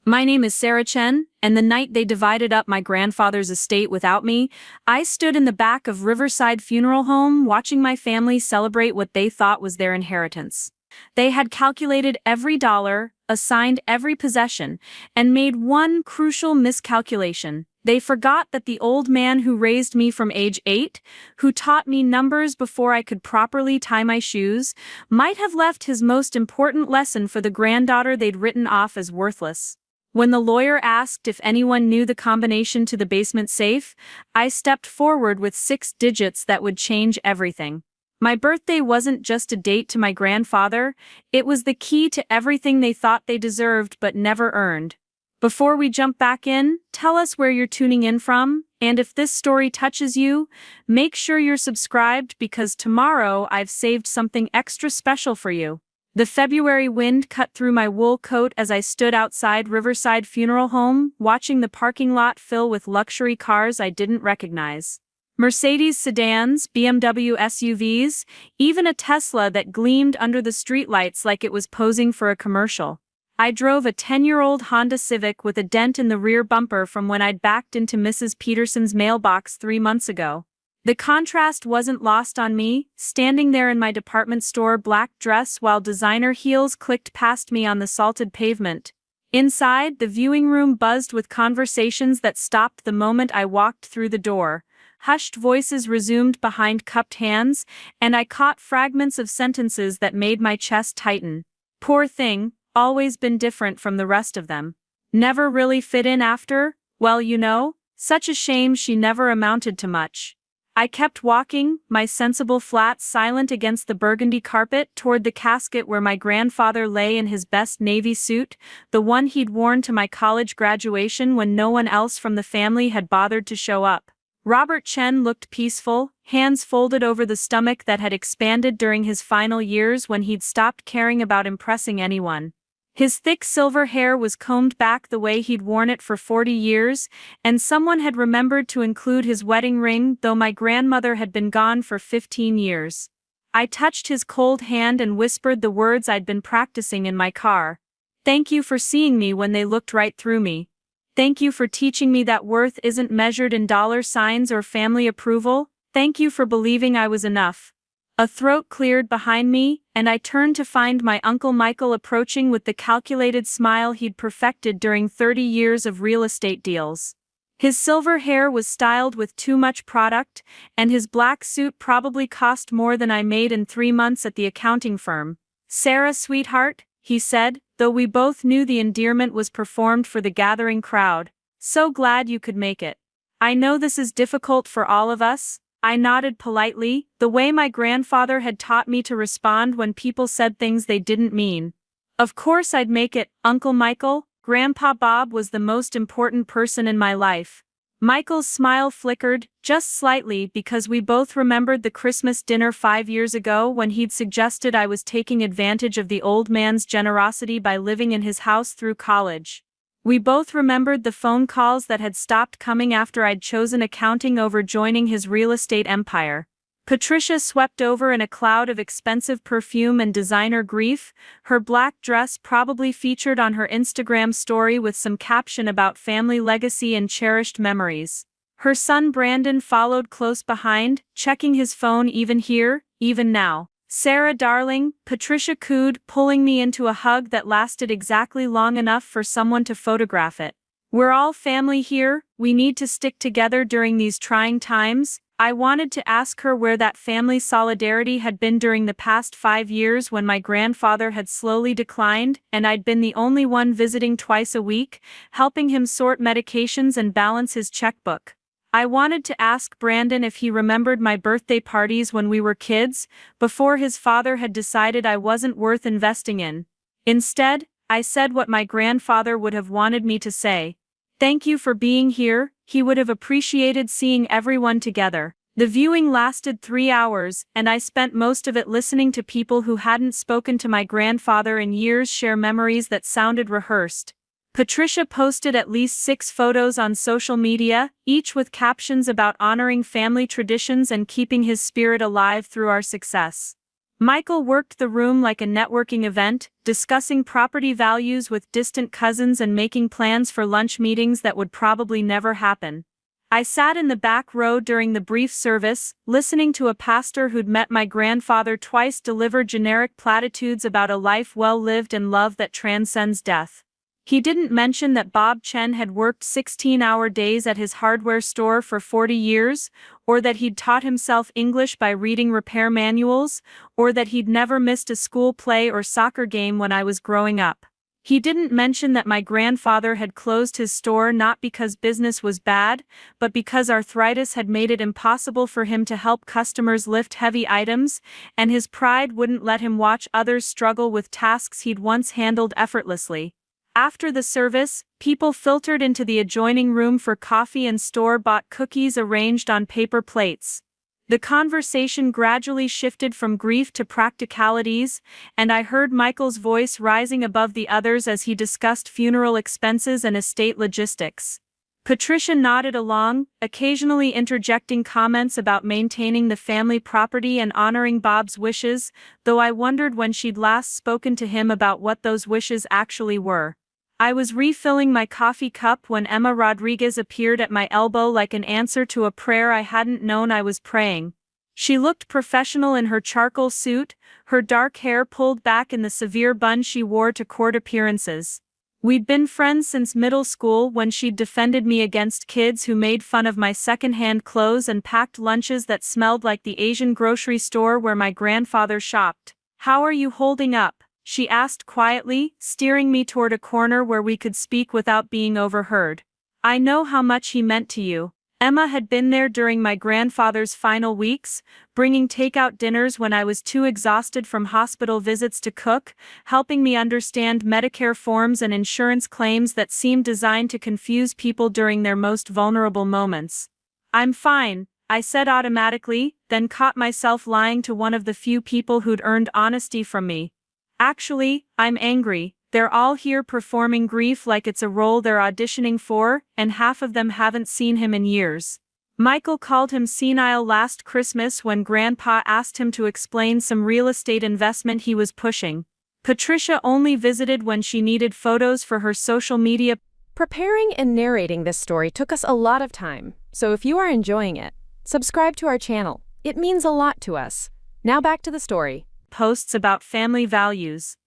My name is Sarah Chen, and the night they divided up my grandfather's estate without me, I stood in the back of Riverside Funeral Home watching my family celebrate what they thought was their inheritance. They had calculated every dollar, assigned every possession, and made one crucial miscalculation. They forgot that the old man who raised me from age 8, who taught me numbers before I could properly tie my shoes, might have left his most important lesson for the granddaughter they'd written off as worthless. When the lawyer asked if anyone knew the combination to the basement safe, I stepped forward with 6 digits that would change everything. My birthday wasn't just a date to my grandfather, it was the key to everything they thought they deserved but never earned. Before we jump back in, tell us where you're tuning in from, and if this story touches you, make sure you're subscribed because tomorrow I've saved something extra special for you. The February wind cut through my wool coat as I stood outside Riverside Funeral Home, watching the parking lot fill with luxury cars I didn't recognize. Mercedes sedans, BMW SUVs, even a Tesla that gleamed under the streetlights like it was posing for a commercial. I drove a 10-year-old Honda Civic with a dent in the rear bumper from when I'd backed into Mrs. Peterson's mailbox 3 months ago. The contrast wasn't lost on me, standing there in my department store black dress while designer heels clicked past me on the salted pavement. Inside, the viewing room buzzed with conversations that stopped the moment I walked through the door. Hushed voices resumed behind cupped hands, and I caught fragments of sentences that made my chest tighten. Poor thing, always been different from the rest of them. Never really fit in after, well such a shame she never amounted to much. I kept walking, my sensible flat silent against the burgundy carpet toward the casket where my grandfather lay in his best navy suit, the one he'd worn to my college graduation when no one else from the family had bothered to show up. Robert Chen looked peaceful, hands folded over the stomach that had expanded during his final years when he'd stopped caring about impressing anyone. His thick silver hair was combed back the way he'd worn it for 40 years, and someone had remembered to include his wedding ring, though my grandmother had been gone for 15 years. I touched his cold hand and whispered the words I'd been practicing in my car. Thank you for seeing me when they looked right through me. Thank you for teaching me that worth isn't measured in dollar signs or family approval. Thank you for believing I was enough. A throat cleared behind me, and I turned to find my Uncle Michael approaching with the calculated smile he'd perfected during 30 years of real estate deals. His silver hair was styled with too much product, and his black suit probably cost more than I made in 3 months at the accounting firm. "Sarah, sweetheart," he said, though we both knew the endearment was performed for the gathering crowd. "So glad you could make it. I know this is difficult for all of us." I nodded politely, the way my grandfather had taught me to respond when people said things they didn't mean. Of course I'd make it, Uncle Michael. Grandpa Bob was the most important person in my life. Michael's smile flickered, just slightly, because we both remembered the Christmas dinner 5 years ago when he'd suggested I was taking advantage of the old man's generosity by living in his house through college. We both remembered the phone calls that had stopped coming after I'd chosen accounting over joining his real estate empire. Patricia swept over in a cloud of expensive perfume and designer grief, her black dress probably featured on her Instagram story with some caption about family legacy and cherished memories. Her son Brandon followed close behind, checking his phone even here, even now. "Sarah darling," Patricia cooed, pulling me into a hug that lasted exactly long enough for someone to photograph it. "We're all family here, we need to stick together during these trying times." I wanted to ask her where that family solidarity had been during the past 5 years when my grandfather had slowly declined, and I'd been the only one visiting twice a week, helping him sort medications and balance his checkbook. I wanted to ask Brandon if he remembered my birthday parties when we were kids, before his father had decided I wasn't worth investing in. Instead, I said what my grandfather would have wanted me to say. "Thank you for being here." He would have appreciated seeing everyone together. The viewing lasted 3 hours, and I spent most of it listening to people who hadn't spoken to my grandfather in years share memories that sounded rehearsed. Patricia posted at least 6 photos on social media, each with captions about honoring family traditions and keeping his spirit alive through our success. Michael worked the room like a networking event, discussing property values with distant cousins and making plans for lunch meetings that would probably never happen. I sat in the back row during the brief service, listening to a pastor who'd met my grandfather twice deliver generic platitudes about a life well lived and love that transcends death. He didn't mention that Bob Chen had worked 16-hour days at his hardware store for 40 years, or that he'd taught himself English by reading repair manuals, or that he'd never missed a school play or soccer game when I was growing up. He didn't mention that my grandfather had closed his store not because business was bad, but because arthritis had made it impossible for him to help customers lift heavy items, and his pride wouldn't let him watch others struggle with tasks he'd once handled effortlessly. After the service, people filtered into the adjoining room for coffee and store-bought cookies arranged on paper plates. The conversation gradually shifted from grief to practicalities, and I heard Michael's voice rising above the others as he discussed funeral expenses and estate logistics. Patricia nodded along, occasionally interjecting comments about maintaining the family property and honoring Bob's wishes, though I wondered when she'd last spoken to him about what those wishes actually were. I was refilling my coffee cup when Emma Rodriguez appeared at my elbow like an answer to a prayer I hadn't known I was praying. She looked professional in her charcoal suit, her dark hair pulled back in the severe bun she wore to court appearances. We'd been friends since middle school when she'd defended me against kids who made fun of my second-hand clothes and packed lunches that smelled like the Asian grocery store where my grandfather shopped. "How are you holding up?" she asked quietly, steering me toward a corner where we could speak without being overheard. "I know how much he meant to you." Emma had been there during my grandfather's final weeks, bringing takeout dinners when I was too exhausted from hospital visits to cook, helping me understand Medicare forms and insurance claims that seemed designed to confuse people during their most vulnerable moments. "I'm fine," I said automatically, then caught myself lying to one of the few people who'd earned honesty from me. "Actually, I'm angry. They're all here performing grief like it's a role they're auditioning for, and half of them haven't seen him in years." Michael called him senile last Christmas when Grandpa asked him to explain some real estate investment he was pushing. Patricia only visited when she needed photos for her social media. Preparing and narrating this story took us a lot of time, so if you are enjoying it, subscribe to our channel. It means a lot to us. Now back to the story. Posts about family values.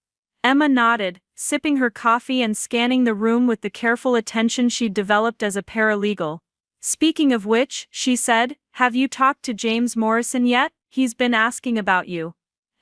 Emma nodded, sipping her coffee and scanning the room with the careful attention she'd developed as a paralegal. "Speaking of which," she said, "have you talked to James Morrison yet? He's been asking about you."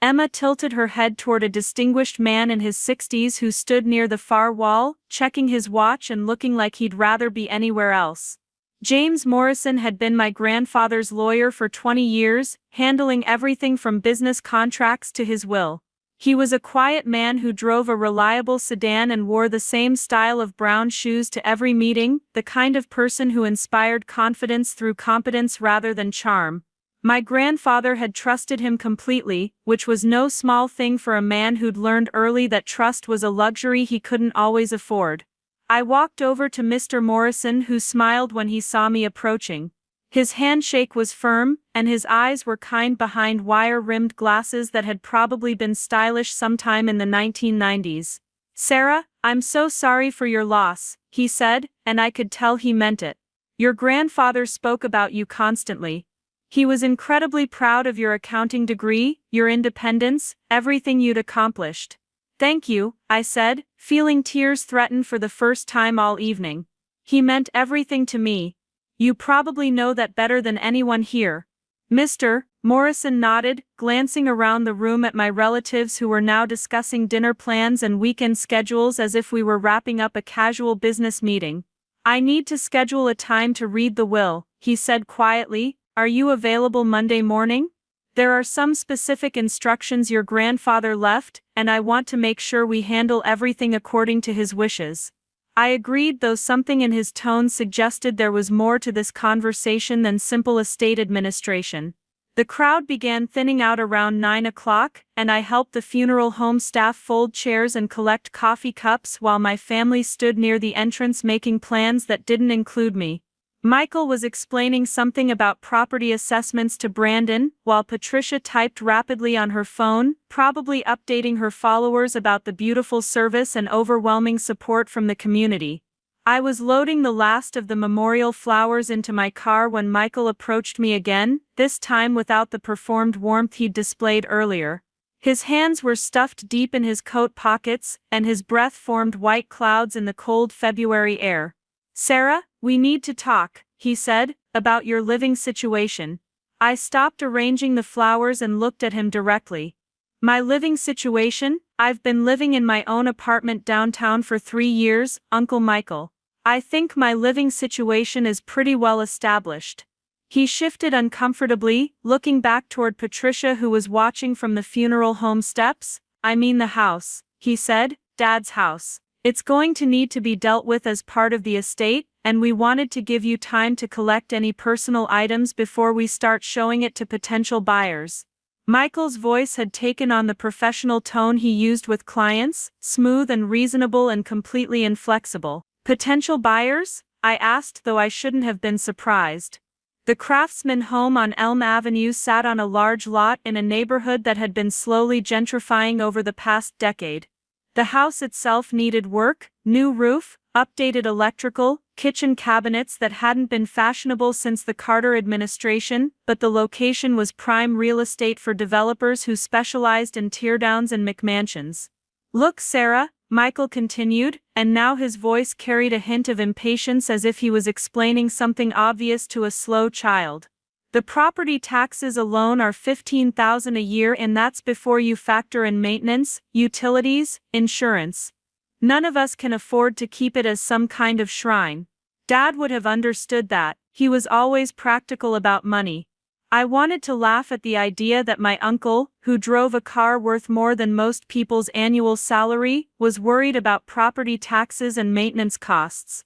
Emma tilted her head toward a distinguished man in his 60s who stood near the far wall, checking his watch and looking like he'd rather be anywhere else. James Morrison had been my grandfather's lawyer for 20 years, handling everything from business contracts to his will. He was a quiet man who drove a reliable sedan and wore the same style of brown shoes to every meeting, the kind of person who inspired confidence through competence rather than charm. My grandfather had trusted him completely, which was no small thing for a man who'd learned early that trust was a luxury he couldn't always afford. I walked over to Mr. Morrison, who smiled when he saw me approaching. His handshake was firm, and his eyes were kind behind wire-rimmed glasses that had probably been stylish sometime in the 1990s. "Sarah, I'm so sorry for your loss," he said, and I could tell he meant it. "Your grandfather spoke about you constantly. He was incredibly proud of your accounting degree, your independence, everything you'd accomplished." "Thank you," I said, feeling tears threaten for the first time all evening. "He meant everything to me. You probably know that better than anyone here." "Mr. Morrison nodded, glancing around the room at my relatives who were now discussing dinner plans and weekend schedules as if we were wrapping up a casual business meeting. "I need to schedule a time to read the will," he said quietly. "Are you available Monday morning? There are some specific instructions your grandfather left, and I want to make sure we handle everything according to his wishes." I agreed, though something in his tone suggested there was more to this conversation than simple estate administration. The crowd began thinning out around 9 o'clock, and I helped the funeral home staff fold chairs and collect coffee cups while my family stood near the entrance making plans that didn't include me. Michael was explaining something about property assessments to Brandon, while Patricia typed rapidly on her phone, probably updating her followers about the beautiful service and overwhelming support from the community. I was loading the last of the memorial flowers into my car when Michael approached me again, this time without the performed warmth he'd displayed earlier. His hands were stuffed deep in his coat pockets, and his breath formed white clouds in the cold February air. "Sarah, we need to talk," he said, "about your living situation." I stopped arranging the flowers and looked at him directly. "My living situation? I've been living in my own apartment downtown for 3 years, Uncle Michael. I think my living situation is pretty well established." He shifted uncomfortably, looking back toward Patricia, who was watching from the funeral home steps. "I mean the house," he said, "Dad's house. It's going to need to be dealt with as part of the estate, and we wanted to give you time to collect any personal items before we start showing it to potential buyers." Michael's voice had taken on the professional tone he used with clients, smooth and reasonable and completely inflexible. "Potential buyers?" I asked, though I shouldn't have been surprised. The Craftsman home on Elm Avenue sat on a large lot in a neighborhood that had been slowly gentrifying over the past decade. The house itself needed work: new roof, updated electrical, kitchen cabinets that hadn't been fashionable since the Carter administration, but the location was prime real estate for developers who specialized in teardowns and McMansions. "Look, Sarah," Michael continued, and now his voice carried a hint of impatience, as if he was explaining something obvious to a slow child. "The property taxes alone are $15,000 a year, and that's before you factor in maintenance, utilities, insurance. None of us can afford to keep it as some kind of shrine." Dad would have understood that. He was always practical about money. I wanted to laugh at the idea that my uncle, who drove a car worth more than most people's annual salary, was worried about property taxes and maintenance costs.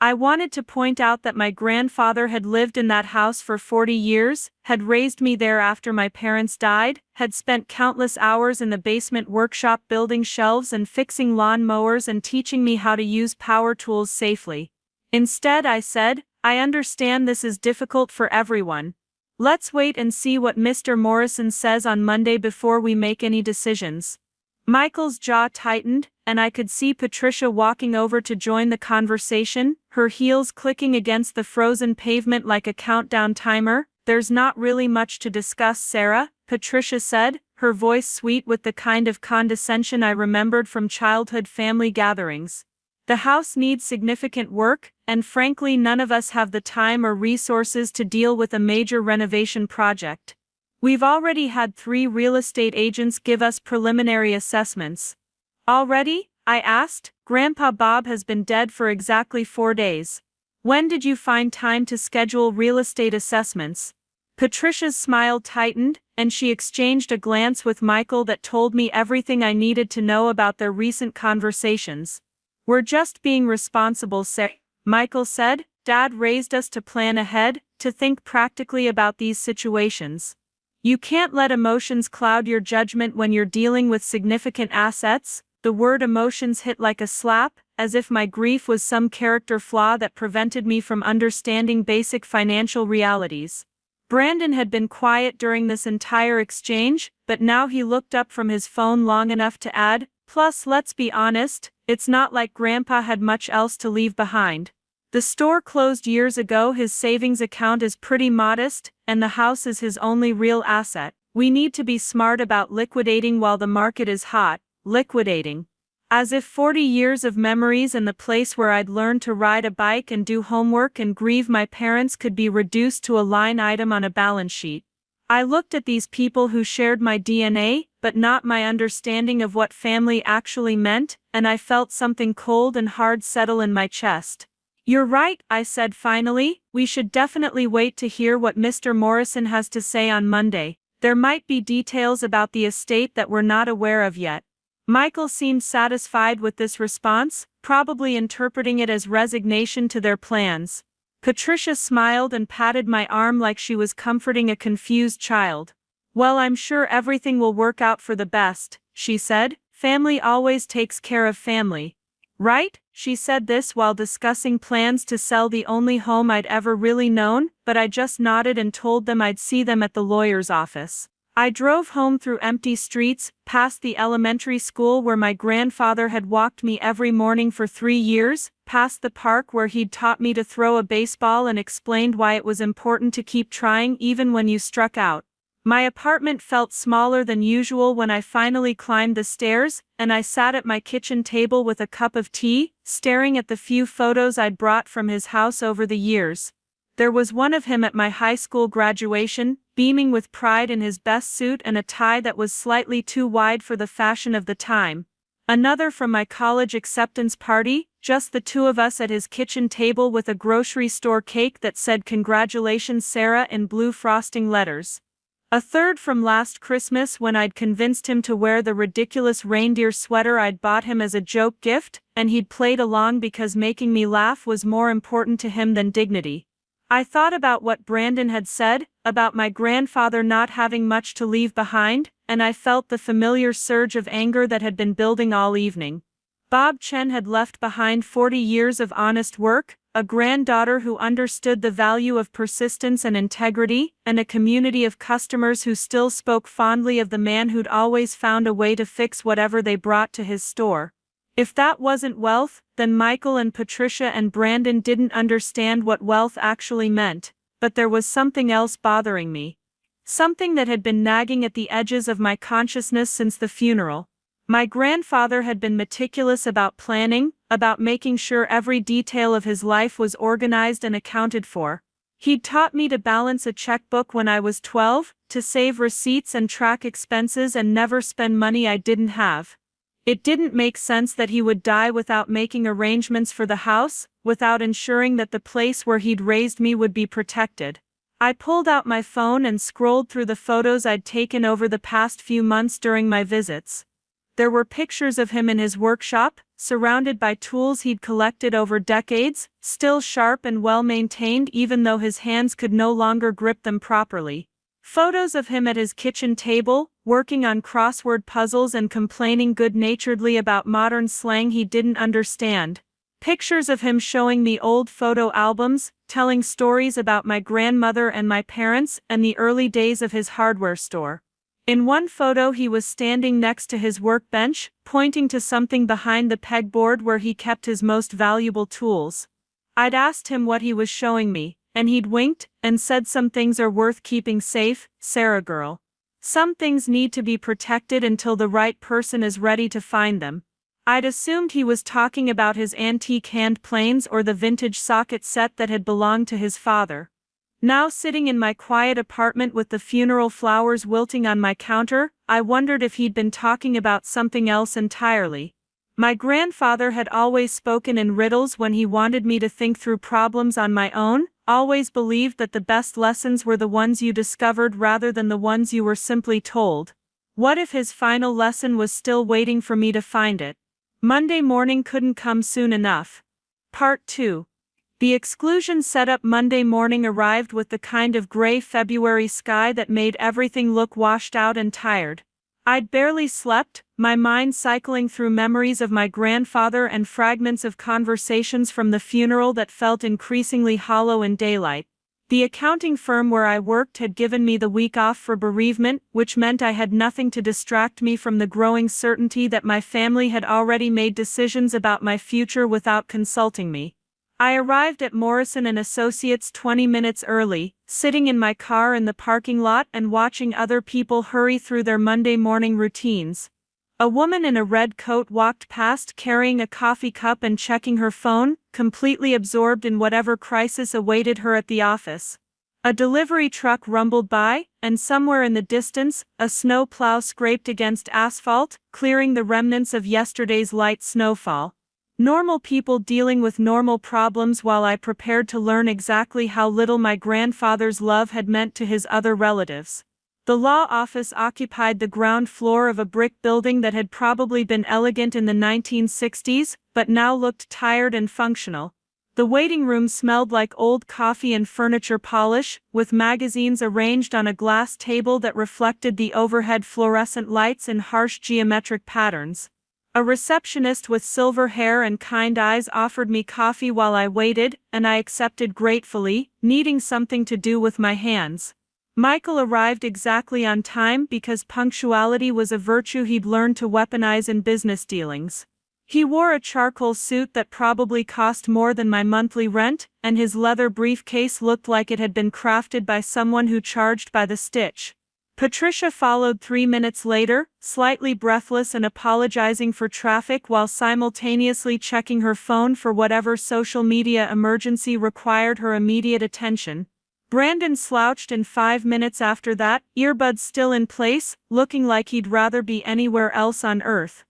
I wanted to point out that my grandfather had lived in that house for 40 years, had raised me there after my parents died, had spent countless hours in the basement workshop building shelves and fixing lawn mowers and teaching me how to use power tools safely. Instead, I said, "I understand this is difficult for everyone. Let's wait and see what Mr. Morrison says on Monday before we make any decisions." Michael's jaw tightened, and I could see Patricia walking over to join the conversation, her heels clicking against the frozen pavement like a countdown timer. "There's not really much to discuss, Sarah," Patricia said, her voice sweet with the kind of condescension I remembered from childhood family gatherings. "The house needs significant work, and frankly none of us have the time or resources to deal with a major renovation project. We've already had 3 real estate agents give us preliminary assessments." "Already?" I asked. "Grandpa Bob has been dead for exactly 4 days. When did you find time to schedule real estate assessments?" Patricia's smile tightened, and she exchanged a glance with Michael that told me everything I needed to know about their recent conversations. "We're just being responsible, Sarah," Michael said. "Dad raised us to plan ahead, to think practically about these situations. You can't let emotions cloud your judgment when you're dealing with significant assets." The word emotions hit like a slap, as if my grief was some character flaw that prevented me from understanding basic financial realities. Brandon had been quiet during this entire exchange, but now he looked up from his phone long enough to add, "Plus, let's be honest, it's not like Grandpa had much else to leave behind. The store closed years ago, his savings account is pretty modest, and the house is his only real asset. We need to be smart about liquidating while the market is hot." Liquidating. As if 40 years of memories and the place where I'd learned to ride a bike and do homework and grieve my parents could be reduced to a line item on a balance sheet. I looked at these people who shared my DNA, but not my understanding of what family actually meant, and I felt something cold and hard settle in my chest. "You're right," I said finally, "we should definitely wait to hear what Mr. Morrison has to say on Monday. There might be details about the estate that we're not aware of yet." Michael seemed satisfied with this response, probably interpreting it as resignation to their plans. Patricia smiled and patted my arm like she was comforting a confused child. "Well, I'm sure everything will work out for the best," she said. "Family always takes care of family." Right? She said this while discussing plans to sell the only home I'd ever really known, but I just nodded and told them I'd see them at the lawyer's office. I drove home through empty streets, past the elementary school where my grandfather had walked me every morning for 3 years, past the park where he'd taught me to throw a baseball and explained why it was important to keep trying even when you struck out. My apartment felt smaller than usual when I finally climbed the stairs, and I sat at my kitchen table with a cup of tea, staring at the few photos I'd brought from his house over the years. There was one of him at my high school graduation, beaming with pride in his best suit and a tie that was slightly too wide for the fashion of the time. Another from my college acceptance party, just the two of us at his kitchen table with a grocery store cake that said "Congratulations Sarah" in blue frosting letters. A third from last Christmas when I'd convinced him to wear the ridiculous reindeer sweater I'd bought him as a joke gift, and he'd played along because making me laugh was more important to him than dignity. I thought about what Brandon had said, about my grandfather not having much to leave behind, and I felt the familiar surge of anger that had been building all evening. Bob Chen had left behind 40 years of honest work, a granddaughter who understood the value of persistence and integrity, and a community of customers who still spoke fondly of the man who'd always found a way to fix whatever they brought to his store. If that wasn't wealth, then Michael and Patricia and Brandon didn't understand what wealth actually meant, but there was something else bothering me. Something that had been nagging at the edges of my consciousness since the funeral. My grandfather had been meticulous about planning, about making sure every detail of his life was organized and accounted for. He'd taught me to balance a checkbook when I was 12, to save receipts and track expenses and never spend money I didn't have. It didn't make sense that he would die without making arrangements for the house, without ensuring that the place where he'd raised me would be protected. I pulled out my phone and scrolled through the photos I'd taken over the past few months during my visits. There were pictures of him in his workshop, surrounded by tools he'd collected over decades, still sharp and well-maintained even though his hands could no longer grip them properly. Photos of him at his kitchen table, working on crossword puzzles and complaining good-naturedly about modern slang he didn't understand. Pictures of him showing me old photo albums, telling stories about my grandmother and my parents and the early days of his hardware store. In one photo he was standing next to his workbench, pointing to something behind the pegboard where he kept his most valuable tools. I'd asked him what he was showing me, and he'd winked, and said some things are worth keeping safe, Sarah girl. Some things need to be protected until the right person is ready to find them. I'd assumed he was talking about his antique hand planes or the vintage socket set that had belonged to his father. Now sitting in my quiet apartment with the funeral flowers wilting on my counter, I wondered if he'd been talking about something else entirely. My grandfather had always spoken in riddles when he wanted me to think through problems on my own, always believed that the best lessons were the ones you discovered rather than the ones you were simply told. What if his final lesson was still waiting for me to find it? Monday morning couldn't come soon enough. Part 2. The exclusion setup Monday morning arrived with the kind of gray February sky that made everything look washed out and tired. I'd barely slept, my mind cycling through memories of my grandfather and fragments of conversations from the funeral that felt increasingly hollow in daylight. The accounting firm where I worked had given me the week off for bereavement, which meant I had nothing to distract me from the growing certainty that my family had already made decisions about my future without consulting me. I arrived at Morrison & Associates 20 minutes early, sitting in my car in the parking lot and watching other people hurry through their Monday morning routines. A woman in a red coat walked past carrying a coffee cup and checking her phone, completely absorbed in whatever crisis awaited her at the office. A delivery truck rumbled by, and somewhere in the distance, a snow plow scraped against asphalt, clearing the remnants of yesterday's light snowfall. Normal people dealing with normal problems while I prepared to learn exactly how little my grandfather's love had meant to his other relatives. The law office occupied the ground floor of a brick building that had probably been elegant in the 1960s, but now looked tired and functional. The waiting room smelled like old coffee and furniture polish, with magazines arranged on a glass table that reflected the overhead fluorescent lights in harsh geometric patterns. A receptionist with silver hair and kind eyes offered me coffee while I waited, and I accepted gratefully, needing something to do with my hands. Michael arrived exactly on time because punctuality was a virtue he'd learned to weaponize in business dealings. He wore a charcoal suit that probably cost more than my monthly rent, and his leather briefcase looked like it had been crafted by someone who charged by the stitch. Patricia followed 3 minutes later, slightly breathless and apologizing for traffic while simultaneously checking her phone for whatever social media emergency required her immediate attention. Brandon slouched in 5 minutes after that, earbuds still in place, looking like he'd rather be anywhere else on earth.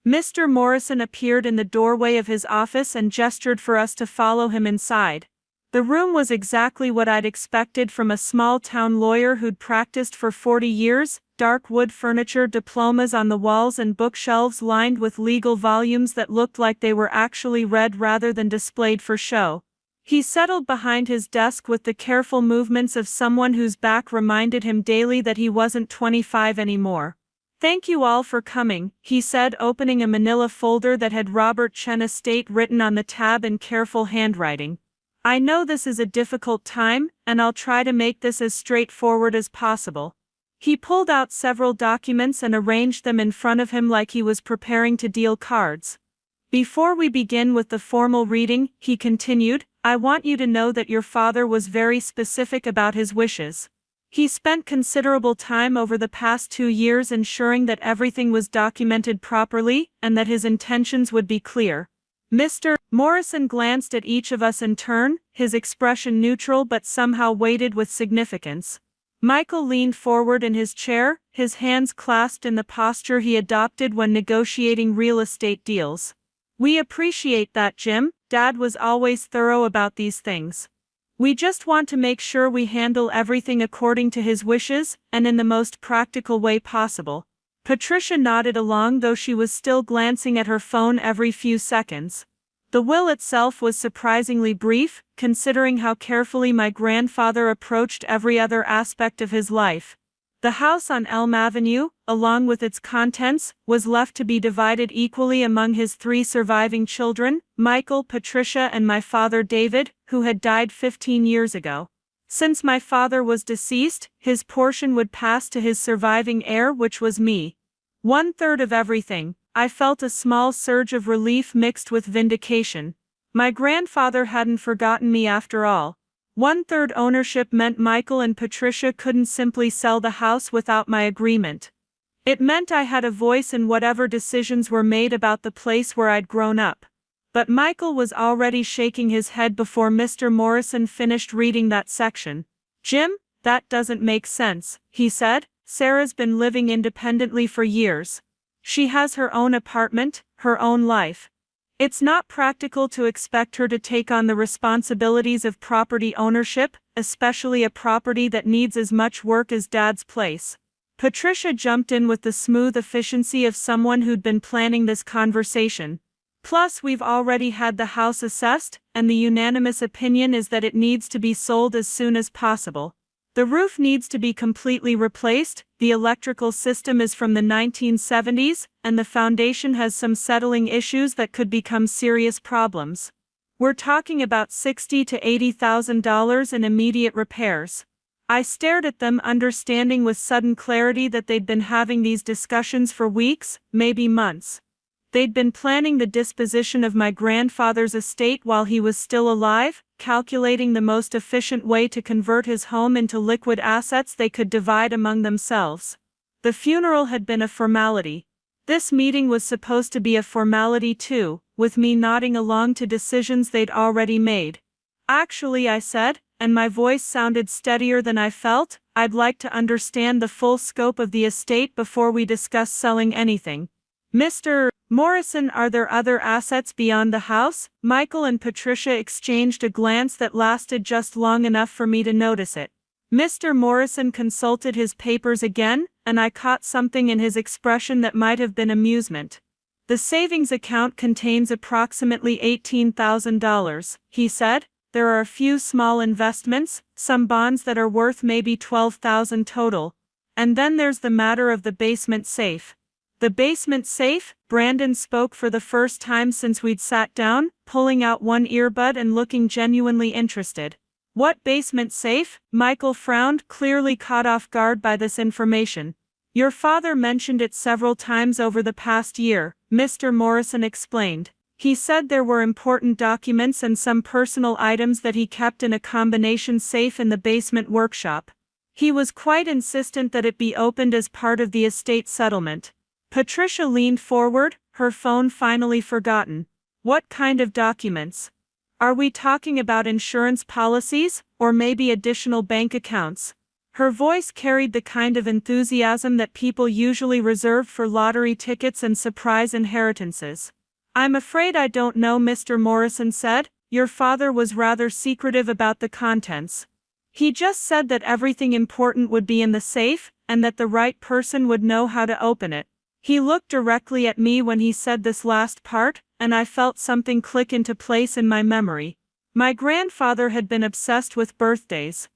Mr. Morrison appeared in the doorway of his office and gestured for us to follow him inside. The room was exactly what I'd expected from a small-town lawyer who'd practiced for 40 years, dark wood furniture, diplomas on the walls and bookshelves lined with legal volumes that looked like they were actually read rather than displayed for show. He settled behind his desk with the careful movements of someone whose back reminded him daily that he wasn't 25 anymore. "Thank you all for coming," he said, opening a manila folder that had Robert Chen Estate written on the tab in careful handwriting. "I know this is a difficult time, and I'll try to make this as straightforward as possible." He pulled out several documents and arranged them in front of him like he was preparing to deal cards. "Before we begin with the formal reading," he continued, "I want you to know that your father was very specific about his wishes. He spent considerable time over the past 2 years ensuring that everything was documented properly and that his intentions would be clear." Mr. Morrison glanced at each of us in turn, his expression neutral but somehow weighted with significance. Michael leaned forward in his chair, his hands clasped in the posture he adopted when negotiating real estate deals. "We appreciate that, Jim. Dad was always thorough about these things. We just want to make sure we handle everything according to his wishes and in the most practical way possible." Patricia nodded along, though she was still glancing at her phone every few seconds. The will itself was surprisingly brief, considering how carefully my grandfather approached every other aspect of his life. The house on Elm Avenue, along with its contents, was left to be divided equally among his 3 surviving children, Michael, Patricia, and my father David, who had died 15 years ago. Since my father was deceased, his portion would pass to his surviving heir, which was me. 1/3 of everything. I felt a small surge of relief mixed with vindication. My grandfather hadn't forgotten me after all. 1/3 ownership meant Michael and Patricia couldn't simply sell the house without my agreement. It meant I had a voice in whatever decisions were made about the place where I'd grown up. But Michael was already shaking his head before Mr. Morrison finished reading that section. "Jim, that doesn't make sense," he said. "Sarah's been living independently for years. She has her own apartment, her own life. It's not practical to expect her to take on the responsibilities of property ownership, especially a property that needs as much work as Dad's place." Patricia jumped in with the smooth efficiency of someone who'd been planning this conversation. "Plus, we've already had the house assessed, and the unanimous opinion is that it needs to be sold as soon as possible. The roof needs to be completely replaced, the electrical system is from the 1970s, and the foundation has some settling issues that could become serious problems. We're talking about $60,000 to $80,000 in immediate repairs." I stared at them, understanding with sudden clarity that they'd been having these discussions for weeks, maybe months. They'd been planning the disposition of my grandfather's estate while he was still alive, calculating the most efficient way to convert his home into liquid assets they could divide among themselves. The funeral had been a formality. This meeting was supposed to be a formality too, with me nodding along to decisions they'd already made. "Actually," I said, and my voice sounded steadier than I felt, "I'd like to understand the full scope of the estate before we discuss selling anything." "Mr. Morrison, are there other assets beyond the house?" Michael and Patricia exchanged a glance that lasted just long enough for me to notice it. Mr. Morrison consulted his papers again, and I caught something in his expression that might have been amusement. "The savings account contains approximately $18,000, he said. "There are a few small investments, some bonds that are worth maybe $12,000 total. And then there's the matter of the basement safe. The basement safe, Brandon spoke for the first time since we'd sat down, pulling out one earbud and looking genuinely interested. What basement safe? Michael frowned, clearly caught off guard by this information. Your father mentioned it several times over the past year, Mr. Morrison explained. He said there were important documents and some personal items that he kept in a combination safe in the basement workshop. He was quite insistent that it be opened as part of the estate settlement. Patricia leaned forward, her phone finally forgotten. What kind of documents? Are we talking about insurance policies, or maybe additional bank accounts? Her voice carried the kind of enthusiasm that people usually reserve for lottery tickets and surprise inheritances. I'm afraid I don't know, Mr. Morrison said. Your father was rather secretive about the contents. He just said that everything important would be in the safe, and that the right person would know how to open it. He looked directly at me when he said this last part, and I felt something click into place in my memory. My grandfather had been obsessed with birthdays.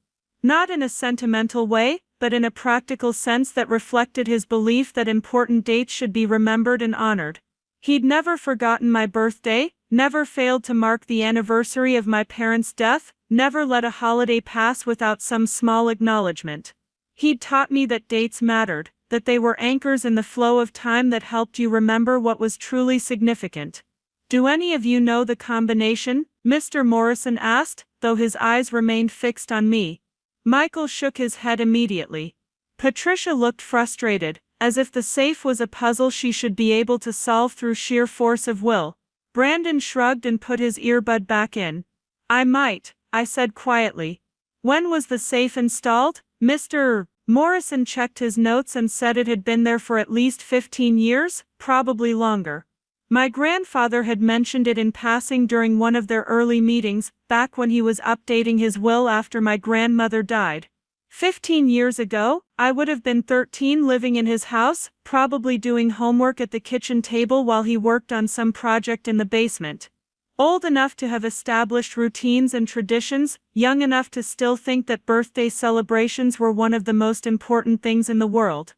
Not in a sentimental way, but in a practical sense that reflected his belief that important dates should be remembered and honored. He'd never forgotten my birthday, never failed to mark the anniversary of my parents' death, never let a holiday pass without some small acknowledgement. He'd taught me that dates mattered, that they were anchors in the flow of time that helped you remember what was truly significant. Do any of you know the combination? Mr. Morrison asked, though his eyes remained fixed on me. Michael shook his head immediately. Patricia looked frustrated, as if the safe was a puzzle she should be able to solve through sheer force of will. Brandon shrugged and put his earbud back in. I might, I said quietly. When was the safe installed? Mr. Morrison checked his notes and said it had been there for at least 15 years, probably longer. My grandfather had mentioned it in passing during one of their early meetings, back when he was updating his will after my grandmother died. 15 years ago, I would have been 13 living in his house, probably doing homework at the kitchen table while he worked on some project in the basement. Old enough to have established routines and traditions, young enough to still think that birthday celebrations were one of the most important things in the world.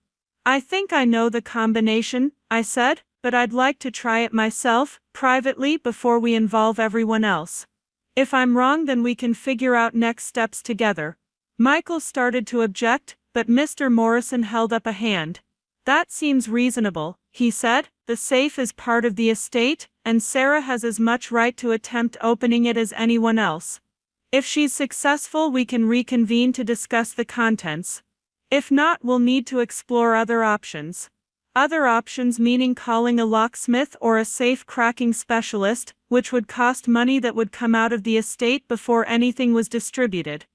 I think I know the combination, I said, but I'd like to try it myself, privately, before we involve everyone else. If I'm wrong, then we can figure out next steps together. Michael started to object, but Mr. Morrison held up a hand. That seems reasonable, he said. The safe is part of the estate, and Sarah has as much right to attempt opening it as anyone else. If she's successful, we can reconvene to discuss the contents. If not, we'll need to explore other options. Other options meaning calling a locksmith or a safe-cracking specialist, which would cost money that would come out of the estate before anything was distributed.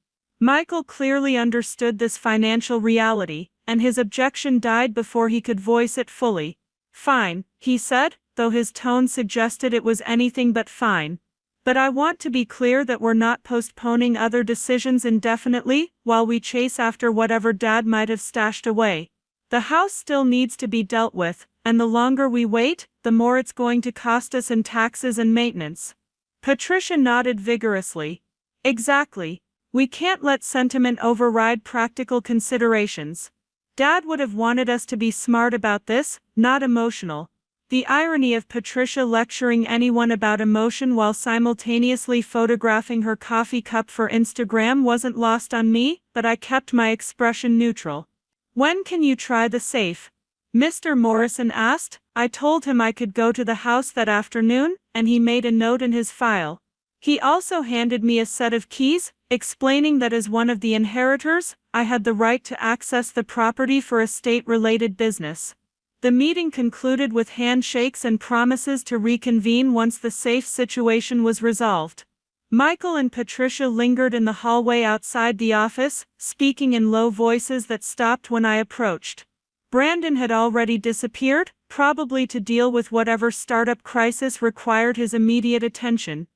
Michael clearly understood this financial reality, and his objection died before he could voice it fully. Fine, he said, though his tone suggested it was anything but fine. But I want to be clear that we're not postponing other decisions indefinitely, while we chase after whatever Dad might have stashed away. The house still needs to be dealt with, and the longer we wait, the more it's going to cost us in taxes and maintenance. Patricia nodded vigorously. Exactly. We can't let sentiment override practical considerations. Dad would have wanted us to be smart about this, not emotional. The irony of Patricia lecturing anyone about emotion while simultaneously photographing her coffee cup for Instagram wasn't lost on me, but I kept my expression neutral. When can you try the safe? Mr. Morrison asked. I told him I could go to the house that afternoon, and he made a note in his file. He also handed me a set of keys, explaining that as one of the inheritors, I had the right to access the property for estate-related business. The meeting concluded with handshakes and promises to reconvene once the safe situation was resolved. Michael and Patricia lingered in the hallway outside the office, speaking in low voices that stopped when I approached. Brandon had already disappeared, probably to deal with whatever startup crisis required his immediate attention.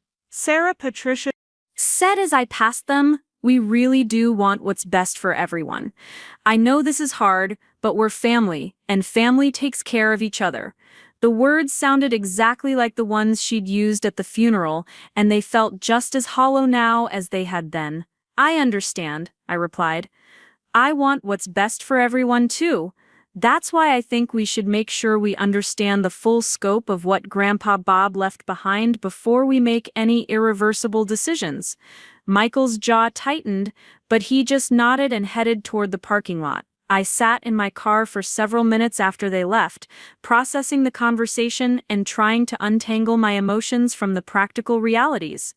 Patricia said as I passed them, we really do want what's best for everyone. I know this is hard, but we're family, and family takes care of each other. The words sounded exactly like the ones she'd used at the funeral, and they felt just as hollow now as they had then. I understand, I replied. I want what's best for everyone too. That's why I think we should make sure we understand the full scope of what Grandpa Bob left behind before we make any irreversible decisions. Michael's jaw tightened, but he just nodded and headed toward the parking lot. I sat in my car for several minutes after they left, processing the conversation and trying to untangle my emotions from the practical realities.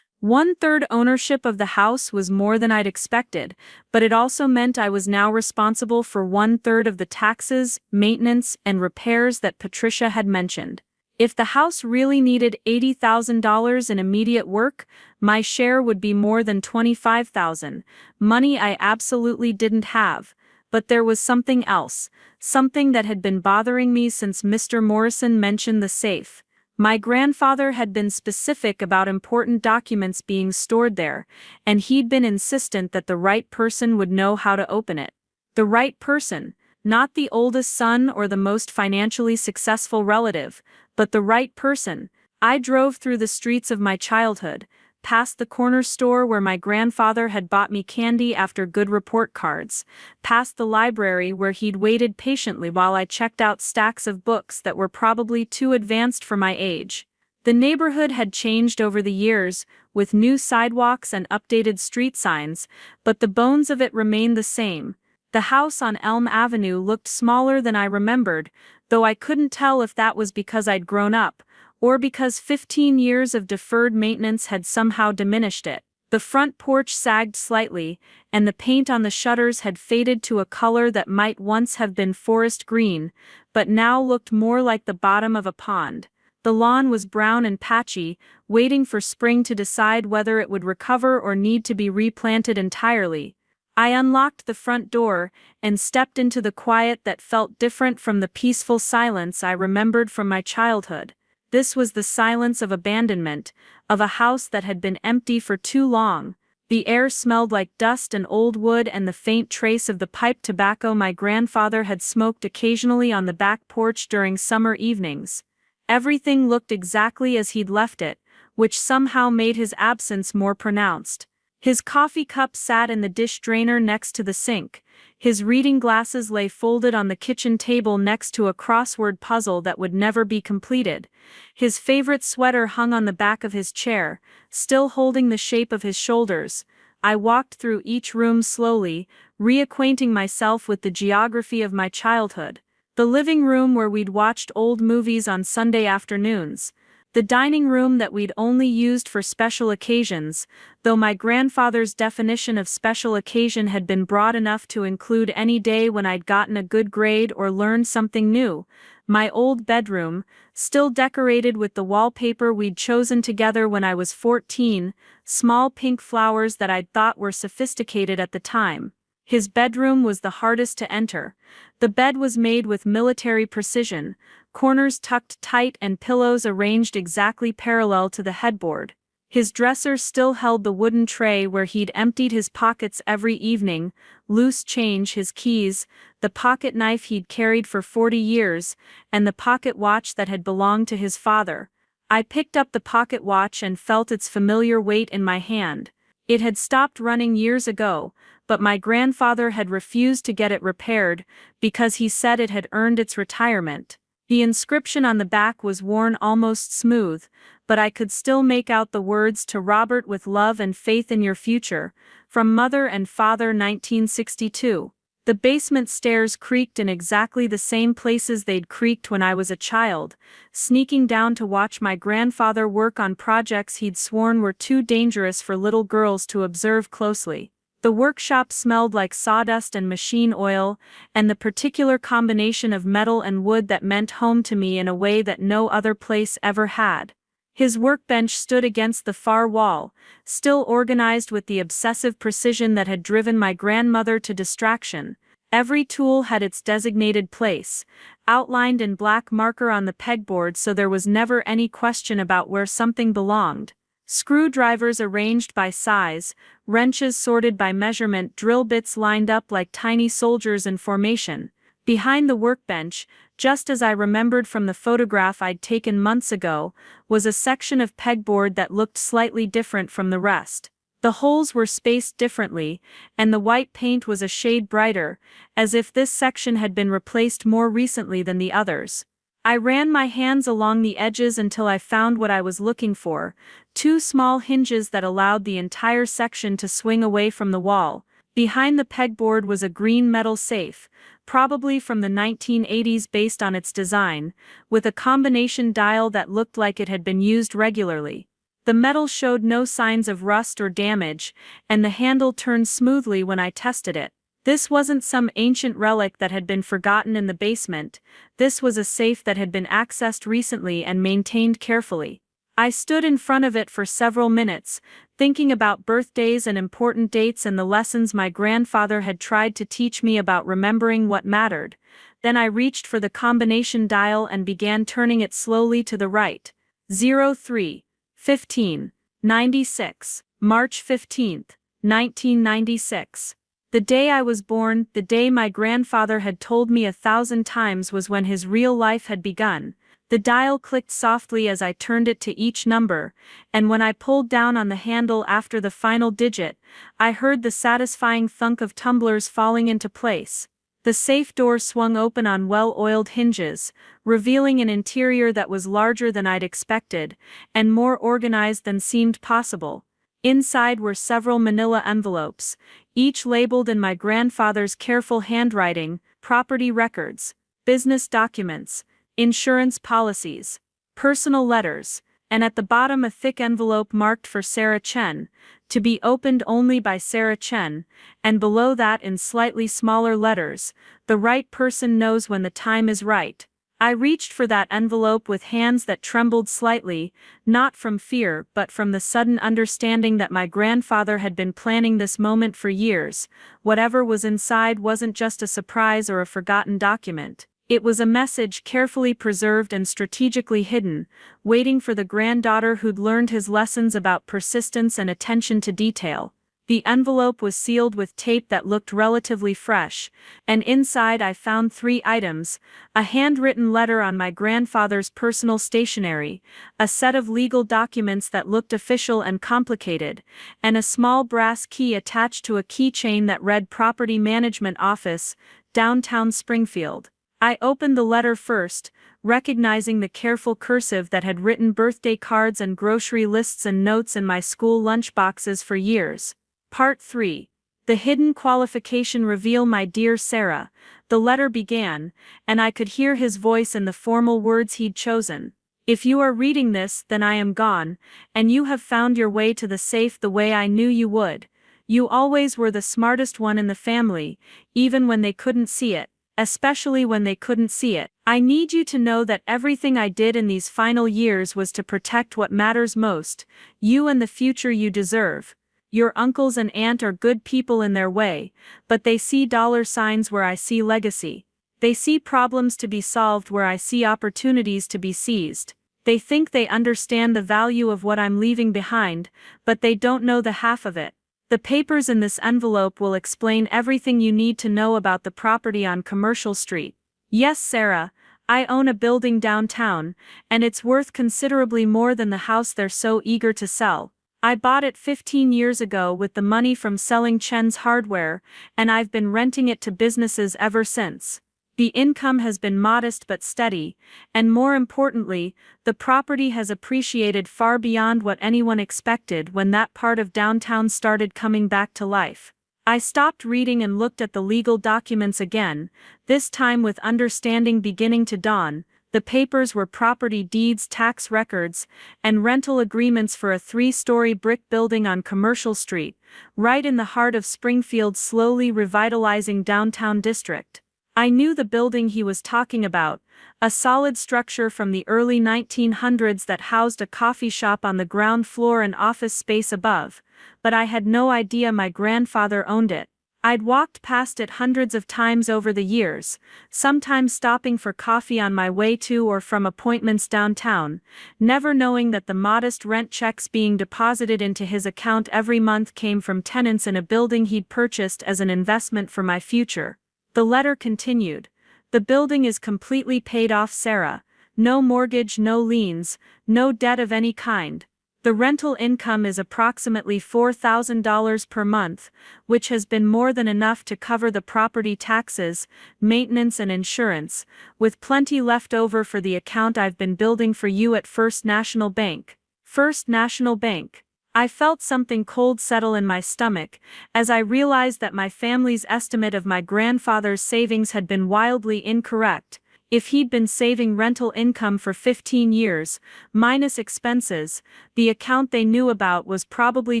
One-third ownership of the house was more than I'd expected, but it also meant I was now responsible for one-third of the taxes, maintenance, and repairs that Patricia had mentioned. If the house really needed $80,000 in immediate work, my share would be more than $25,000, money I absolutely didn't have. But there was something else, something that had been bothering me since Mr. Morrison mentioned the safe. My grandfather had been specific about important documents being stored there, and he'd been insistent that the right person would know how to open it. The right person, not the oldest son or the most financially successful relative, but the right person. I drove through the streets of my childhood, past the corner store where my grandfather had bought me candy after good report cards, past the library where he'd waited patiently while I checked out stacks of books that were probably too advanced for my age. The neighborhood had changed over the years, with new sidewalks and updated street signs, but the bones of it remained the same. The house on Elm Avenue looked smaller than I remembered, though I couldn't tell if that was because I'd grown up, or because 15 years of deferred maintenance had somehow diminished it. The front porch sagged slightly, and the paint on the shutters had faded to a color that might once have been forest green, but now looked more like the bottom of a pond. The lawn was brown and patchy, waiting for spring to decide whether it would recover or need to be replanted entirely. I unlocked the front door and stepped into the quiet that felt different from the peaceful silence I remembered from my childhood. This was the silence of abandonment, of a house that had been empty for too long. The air smelled like dust and old wood and the faint trace of the pipe tobacco my grandfather had smoked occasionally on the back porch during summer evenings. Everything looked exactly as he'd left it, which somehow made his absence more pronounced. His coffee cup sat in the dish drainer next to the sink. His reading glasses lay folded on the kitchen table next to a crossword puzzle that would never be completed. His favorite sweater hung on the back of his chair, still holding the shape of his shoulders. I walked through each room slowly, reacquainting myself with the geography of my childhood. The living room where we'd watched old movies on Sunday afternoons. The dining room that we'd only used for special occasions, though my grandfather's definition of special occasion had been broad enough to include any day when I'd gotten a good grade or learned something new. My old bedroom, still decorated with the wallpaper we'd chosen together when I was 14, small pink flowers that I'd thought were sophisticated at the time. His bedroom was the hardest to enter. The bed was made with military precision, corners tucked tight and pillows arranged exactly parallel to the headboard. His dresser still held the wooden tray where he'd emptied his pockets every evening, loose change, his keys, the pocket knife he'd carried for 40 years, and the pocket watch that had belonged to his father. I picked up the pocket watch and felt its familiar weight in my hand. It had stopped running years ago, but my grandfather had refused to get it repaired because he said it had earned its retirement. The inscription on the back was worn almost smooth, but I could still make out the words "To Robert, with love and faith in your future, from Mother and Father, 1962. The basement stairs creaked in exactly the same places they'd creaked when I was a child, sneaking down to watch my grandfather work on projects he'd sworn were too dangerous for little girls to observe closely. The workshop smelled like sawdust and machine oil, and the particular combination of metal and wood that meant home to me in a way that no other place ever had. His workbench stood against the far wall, still organized with the obsessive precision that had driven my grandmother to distraction. Every tool had its designated place, outlined in black marker on the pegboard, so there was never any question about where something belonged. Screwdrivers arranged by size, wrenches sorted by measurement, drill bits lined up like tiny soldiers in formation. Behind the workbench, just as I remembered from the photograph I'd taken months ago, was a section of pegboard that looked slightly different from the rest. The holes were spaced differently, and the white paint was a shade brighter, as if this section had been replaced more recently than the others. I ran my hands along the edges until I found what I was looking for, two small hinges that allowed the entire section to swing away from the wall. Behind the pegboard was a green metal safe, probably from the 1980s based on its design, with a combination dial that looked like it had been used regularly. The metal showed no signs of rust or damage, and the handle turned smoothly when I tested it. This wasn't some ancient relic that had been forgotten in the basement, this was a safe that had been accessed recently and maintained carefully. I stood in front of it for several minutes, thinking about birthdays and important dates and the lessons my grandfather had tried to teach me about remembering what mattered. Then I reached for the combination dial and began turning it slowly to the right. 03, 15, 96, March 15, 1996. The day I was born, the day my grandfather had told me 1,000 times was when his real life had begun. The dial clicked softly as I turned it to each number, and when I pulled down on the handle after the final digit, I heard the satisfying thunk of tumblers falling into place. The safe door swung open on well-oiled hinges, revealing an interior that was larger than I'd expected, and more organized than seemed possible. Inside were several manila envelopes, each labeled in my grandfather's careful handwriting: property records, business documents, insurance policies, personal letters, and at the bottom a thick envelope marked for Sarah Chen, to be opened only by Sarah Chen, and below that in slightly smaller letters, the right person knows when the time is right. I reached for that envelope with hands that trembled slightly, not from fear but from the sudden understanding that my grandfather had been planning this moment for years. Whatever was inside wasn't just a surprise or a forgotten document. It was a message carefully preserved and strategically hidden, waiting for the granddaughter who'd learned his lessons about persistence and attention to detail. The envelope was sealed with tape that looked relatively fresh, and inside I found 3 items: a handwritten letter on my grandfather's personal stationery, a set of legal documents that looked official and complicated, and a small brass key attached to a keychain that read Property Management Office, Downtown Springfield. I opened the letter first, recognizing the careful cursive that had written birthday cards and grocery lists and notes in my school lunchboxes for years. Part 3. The hidden qualification reveal. My dear Sarah, the letter began, and I could hear his voice in the formal words he'd chosen. If you are reading this, then I am gone, and you have found your way to the safe the way I knew you would. You always were the smartest one in the family, even when they couldn't see it. Especially when they couldn't see it. I need you to know that everything I did in these final years was to protect what matters most, you and the future you deserve. Your uncles and aunt are good people in their way, but they see dollar signs where I see legacy. They see problems to be solved where I see opportunities to be seized. They think they understand the value of what I'm leaving behind, but they don't know the half of it. The papers in this envelope will explain everything you need to know about the property on Commercial Street. Yes, Sarah, I own a building downtown, and it's worth considerably more than the house they're so eager to sell. I bought it 15 years ago with the money from selling Chen's hardware, and I've been renting it to businesses ever since. The income has been modest but steady, and more importantly, the property has appreciated far beyond what anyone expected when that part of downtown started coming back to life. I stopped reading and looked at the legal documents again, this time with understanding beginning to dawn. The papers were property deeds, tax records, and rental agreements for a 3-story brick building on Commercial Street, right in the heart of Springfield's slowly revitalizing downtown district. I knew the building he was talking about, a solid structure from the early 1900s that housed a coffee shop on the ground floor and office space above, but I had no idea my grandfather owned it. I'd walked past it hundreds of times over the years, sometimes stopping for coffee on my way to or from appointments downtown, never knowing that the modest rent checks being deposited into his account every month came from tenants in a building he'd purchased as an investment for my future. The letter continued. The building is completely paid off, Sarah. No mortgage, no liens, no debt of any kind. The rental income is approximately $4,000 per month, which has been more than enough to cover the property taxes, maintenance and insurance, with plenty left over for the account I've been building for you at First National Bank. First National Bank. I felt something cold settle in my stomach, as I realized that my family's estimate of my grandfather's savings had been wildly incorrect. If he'd been saving rental income for 15 years, minus expenses, the account they knew about was probably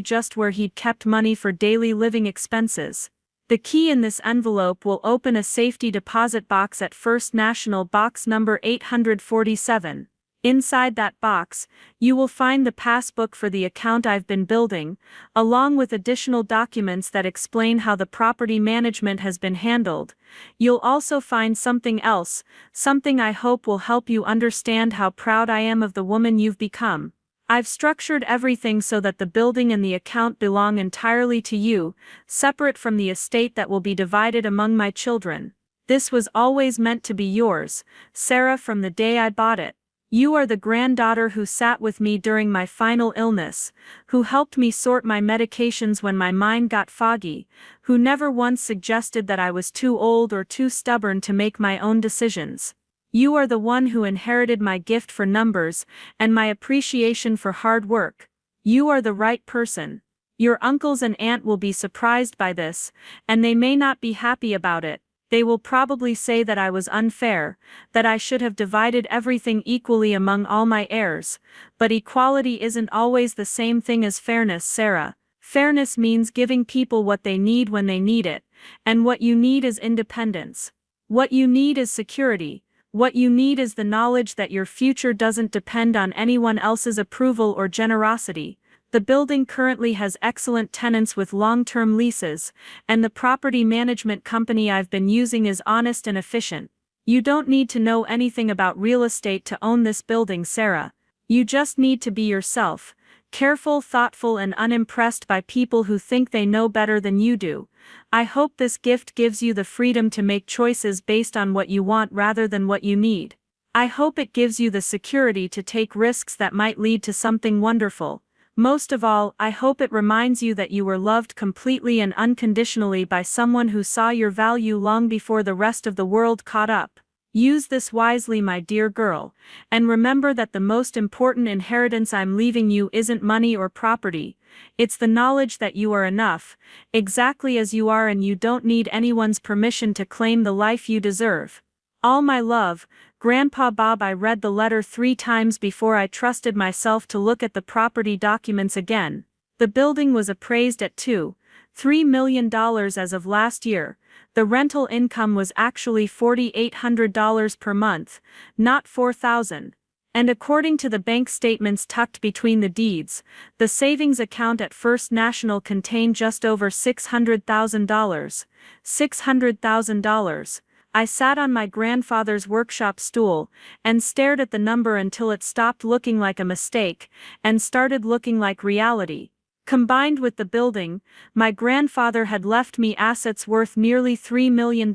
just where he'd kept money for daily living expenses. The key in this envelope will open a safety deposit box at First National, box number 847. Inside that box, you will find the passbook for the account I've been building, along with additional documents that explain how the property management has been handled. You'll also find something else, something I hope will help you understand how proud I am of the woman you've become. I've structured everything so that the building and the account belong entirely to you, separate from the estate that will be divided among my children. This was always meant to be yours, Sarah, from the day I bought it. You are the granddaughter who sat with me during my final illness, who helped me sort my medications when my mind got foggy, who never once suggested that I was too old or too stubborn to make my own decisions. You are the one who inherited my gift for numbers and my appreciation for hard work. You are the right person. Your uncles and aunt will be surprised by this, and they may not be happy about it. They will probably say that I was unfair, that I should have divided everything equally among all my heirs, but equality isn't always the same thing as fairness, Sarah. Fairness means giving people what they need when they need it, and what you need is independence. What you need is security. What you need is the knowledge that your future doesn't depend on anyone else's approval or generosity. The building currently has excellent tenants with long-term leases, and the property management company I've been using is honest and efficient. You don't need to know anything about real estate to own this building, Sarah. You just need to be yourself, careful, thoughtful, and unimpressed by people who think they know better than you do. I hope this gift gives you the freedom to make choices based on what you want rather than what you need. I hope it gives you the security to take risks that might lead to something wonderful. Most of all, I hope it reminds you that you were loved completely and unconditionally by someone who saw your value long before the rest of the world caught up. Use this wisely, my dear girl, and remember that the most important inheritance I'm leaving you isn't money or property. It's the knowledge that you are enough, exactly as you are, and you don't need anyone's permission to claim the life you deserve. All my love, Grandpa Bob. I read the letter 3 times before I trusted myself to look at the property documents again. The building was appraised at $2.3 million as of last year. The rental income was actually $4,800 per month, not $4,000. And according to the bank statements tucked between the deeds, the savings account at First National contained just over $600,000. $600,000. I sat on my grandfather's workshop stool and stared at the number until it stopped looking like a mistake and started looking like reality. Combined with the building, my grandfather had left me assets worth nearly $3 million,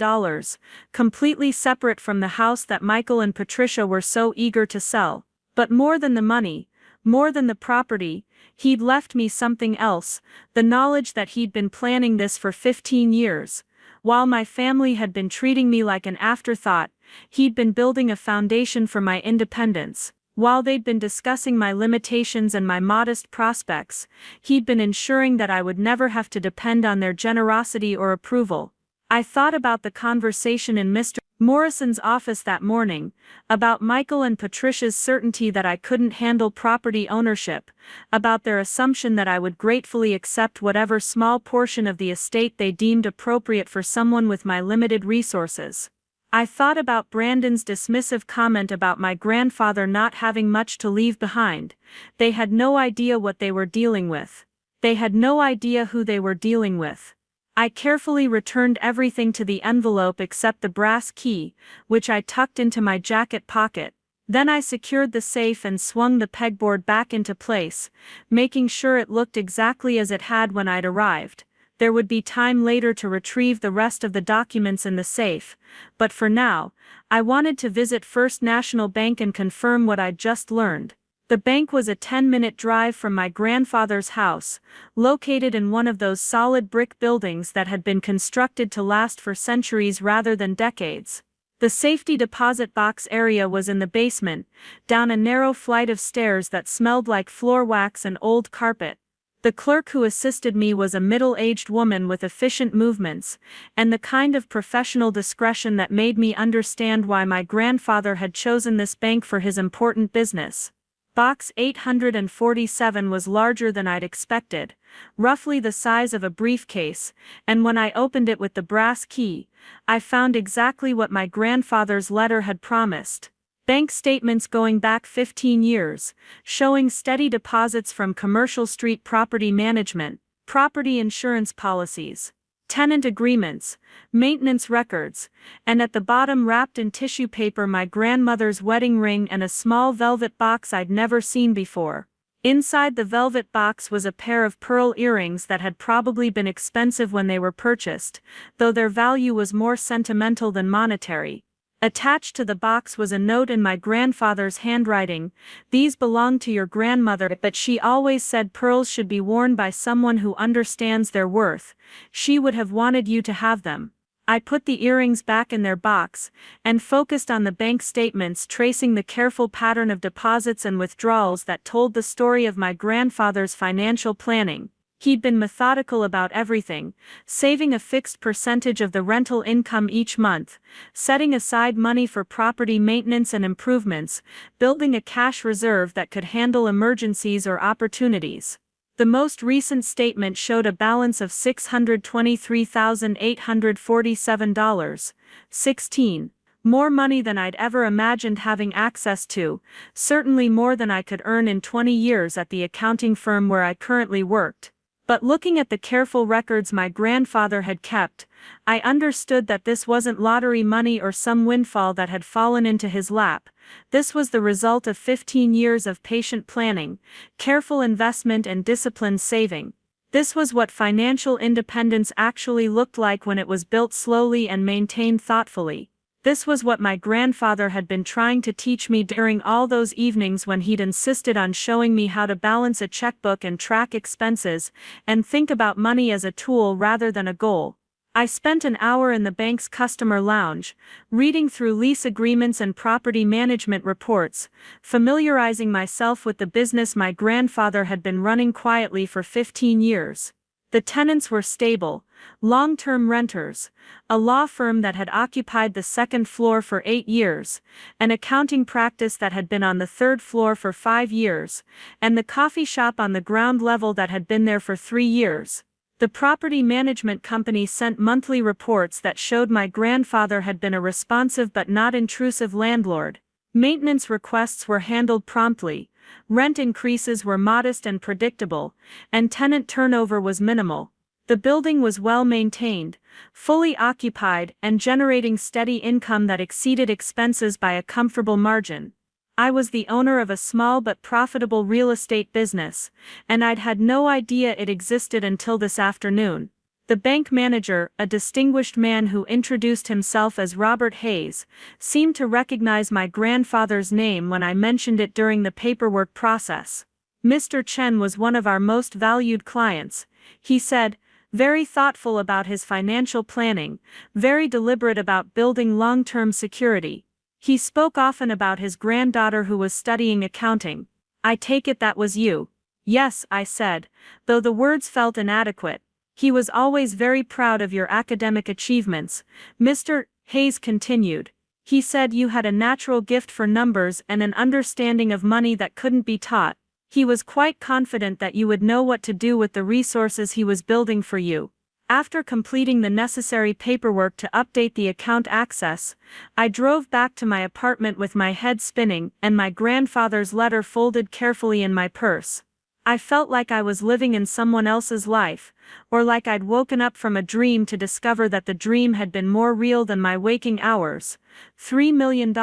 completely separate from the house that Michael and Patricia were so eager to sell. But more than the money, more than the property, he'd left me something else, the knowledge that he'd been planning this for 15 years. While my family had been treating me like an afterthought, he'd been building a foundation for my independence. While they'd been discussing my limitations and my modest prospects, he'd been ensuring that I would never have to depend on their generosity or approval. I thought about the conversation in Mr. Morrison's office that morning, about Michael and Patricia's certainty that I couldn't handle property ownership, about their assumption that I would gratefully accept whatever small portion of the estate they deemed appropriate for someone with my limited resources. I thought about Brandon's dismissive comment about my grandfather not having much to leave behind. They had no idea what they were dealing with. They had no idea who they were dealing with. I carefully returned everything to the envelope except the brass key, which I tucked into my jacket pocket. Then I secured the safe and swung the pegboard back into place, making sure it looked exactly as it had when I'd arrived. There would be time later to retrieve the rest of the documents in the safe, but for now, I wanted to visit First National Bank and confirm what I'd just learned. The bank was a 10-minute drive from my grandfather's house, located in one of those solid brick buildings that had been constructed to last for centuries rather than decades. The safety deposit box area was in the basement, down a narrow flight of stairs that smelled like floor wax and old carpet. The clerk who assisted me was a middle-aged woman with efficient movements, and the kind of professional discretion that made me understand why my grandfather had chosen this bank for his important business. Box 847 was larger than I'd expected, roughly the size of a briefcase, and when I opened it with the brass key, I found exactly what my grandfather's letter had promised. Bank statements going back 15 years, showing steady deposits from Commercial Street Property Management, property insurance policies, tenant agreements, maintenance records, and at the bottom wrapped in tissue paper my grandmother's wedding ring and a small velvet box I'd never seen before. Inside the velvet box was a pair of pearl earrings that had probably been expensive when they were purchased, though their value was more sentimental than monetary. Attached to the box was a note in my grandfather's handwriting: "These belong to your grandmother, but she always said pearls should be worn by someone who understands their worth. She would have wanted you to have them." I put the earrings back in their box, and focused on the bank statements tracing the careful pattern of deposits and withdrawals that told the story of my grandfather's financial planning. He'd been methodical about everything, saving a fixed percentage of the rental income each month, setting aside money for property maintenance and improvements, building a cash reserve that could handle emergencies or opportunities. The most recent statement showed a balance of $623,847.16, more money than I'd ever imagined having access to, certainly more than I could earn in 20 years at the accounting firm where I currently worked. But looking at the careful records my grandfather had kept, I understood that this wasn't lottery money or some windfall that had fallen into his lap. This was the result of 15 years of patient planning, careful investment and disciplined saving. This was what financial independence actually looked like when it was built slowly and maintained thoughtfully. This was what my grandfather had been trying to teach me during all those evenings when he'd insisted on showing me how to balance a checkbook and track expenses, and think about money as a tool rather than a goal. I spent an hour in the bank's customer lounge, reading through lease agreements and property management reports, familiarizing myself with the business my grandfather had been running quietly for 15 years. The tenants were stable, long-term renters, a law firm that had occupied the second floor for 8 years, an accounting practice that had been on the third floor for 5 years, and the coffee shop on the ground level that had been there for 3 years. The property management company sent monthly reports that showed my grandfather had been a responsive but not intrusive landlord. Maintenance requests were handled promptly, rent increases were modest and predictable, and tenant turnover was minimal. The building was well maintained, fully occupied, and generating steady income that exceeded expenses by a comfortable margin. I was the owner of a small but profitable real estate business, and I'd had no idea it existed until this afternoon. The bank manager, a distinguished man who introduced himself as Robert Hayes, seemed to recognize my grandfather's name when I mentioned it during the paperwork process. "Mr. Chen was one of our most valued clients," he said, very thoughtful about his financial planning, very deliberate about building long-term security. He spoke often about his granddaughter who was studying accounting. "I take it that was you." "Yes," I said, though the words felt inadequate. "He was always very proud of your academic achievements," Mr. Hayes continued. "He said you had a natural gift for numbers and an understanding of money that couldn't be taught. He was quite confident that you would know what to do with the resources he was building for you." After completing the necessary paperwork to update the account access, I drove back to my apartment with my head spinning and my grandfather's letter folded carefully in my purse. I felt like I was living in someone else's life, or like I'd woken up from a dream to discover that the dream had been more real than my waking hours. $3 million.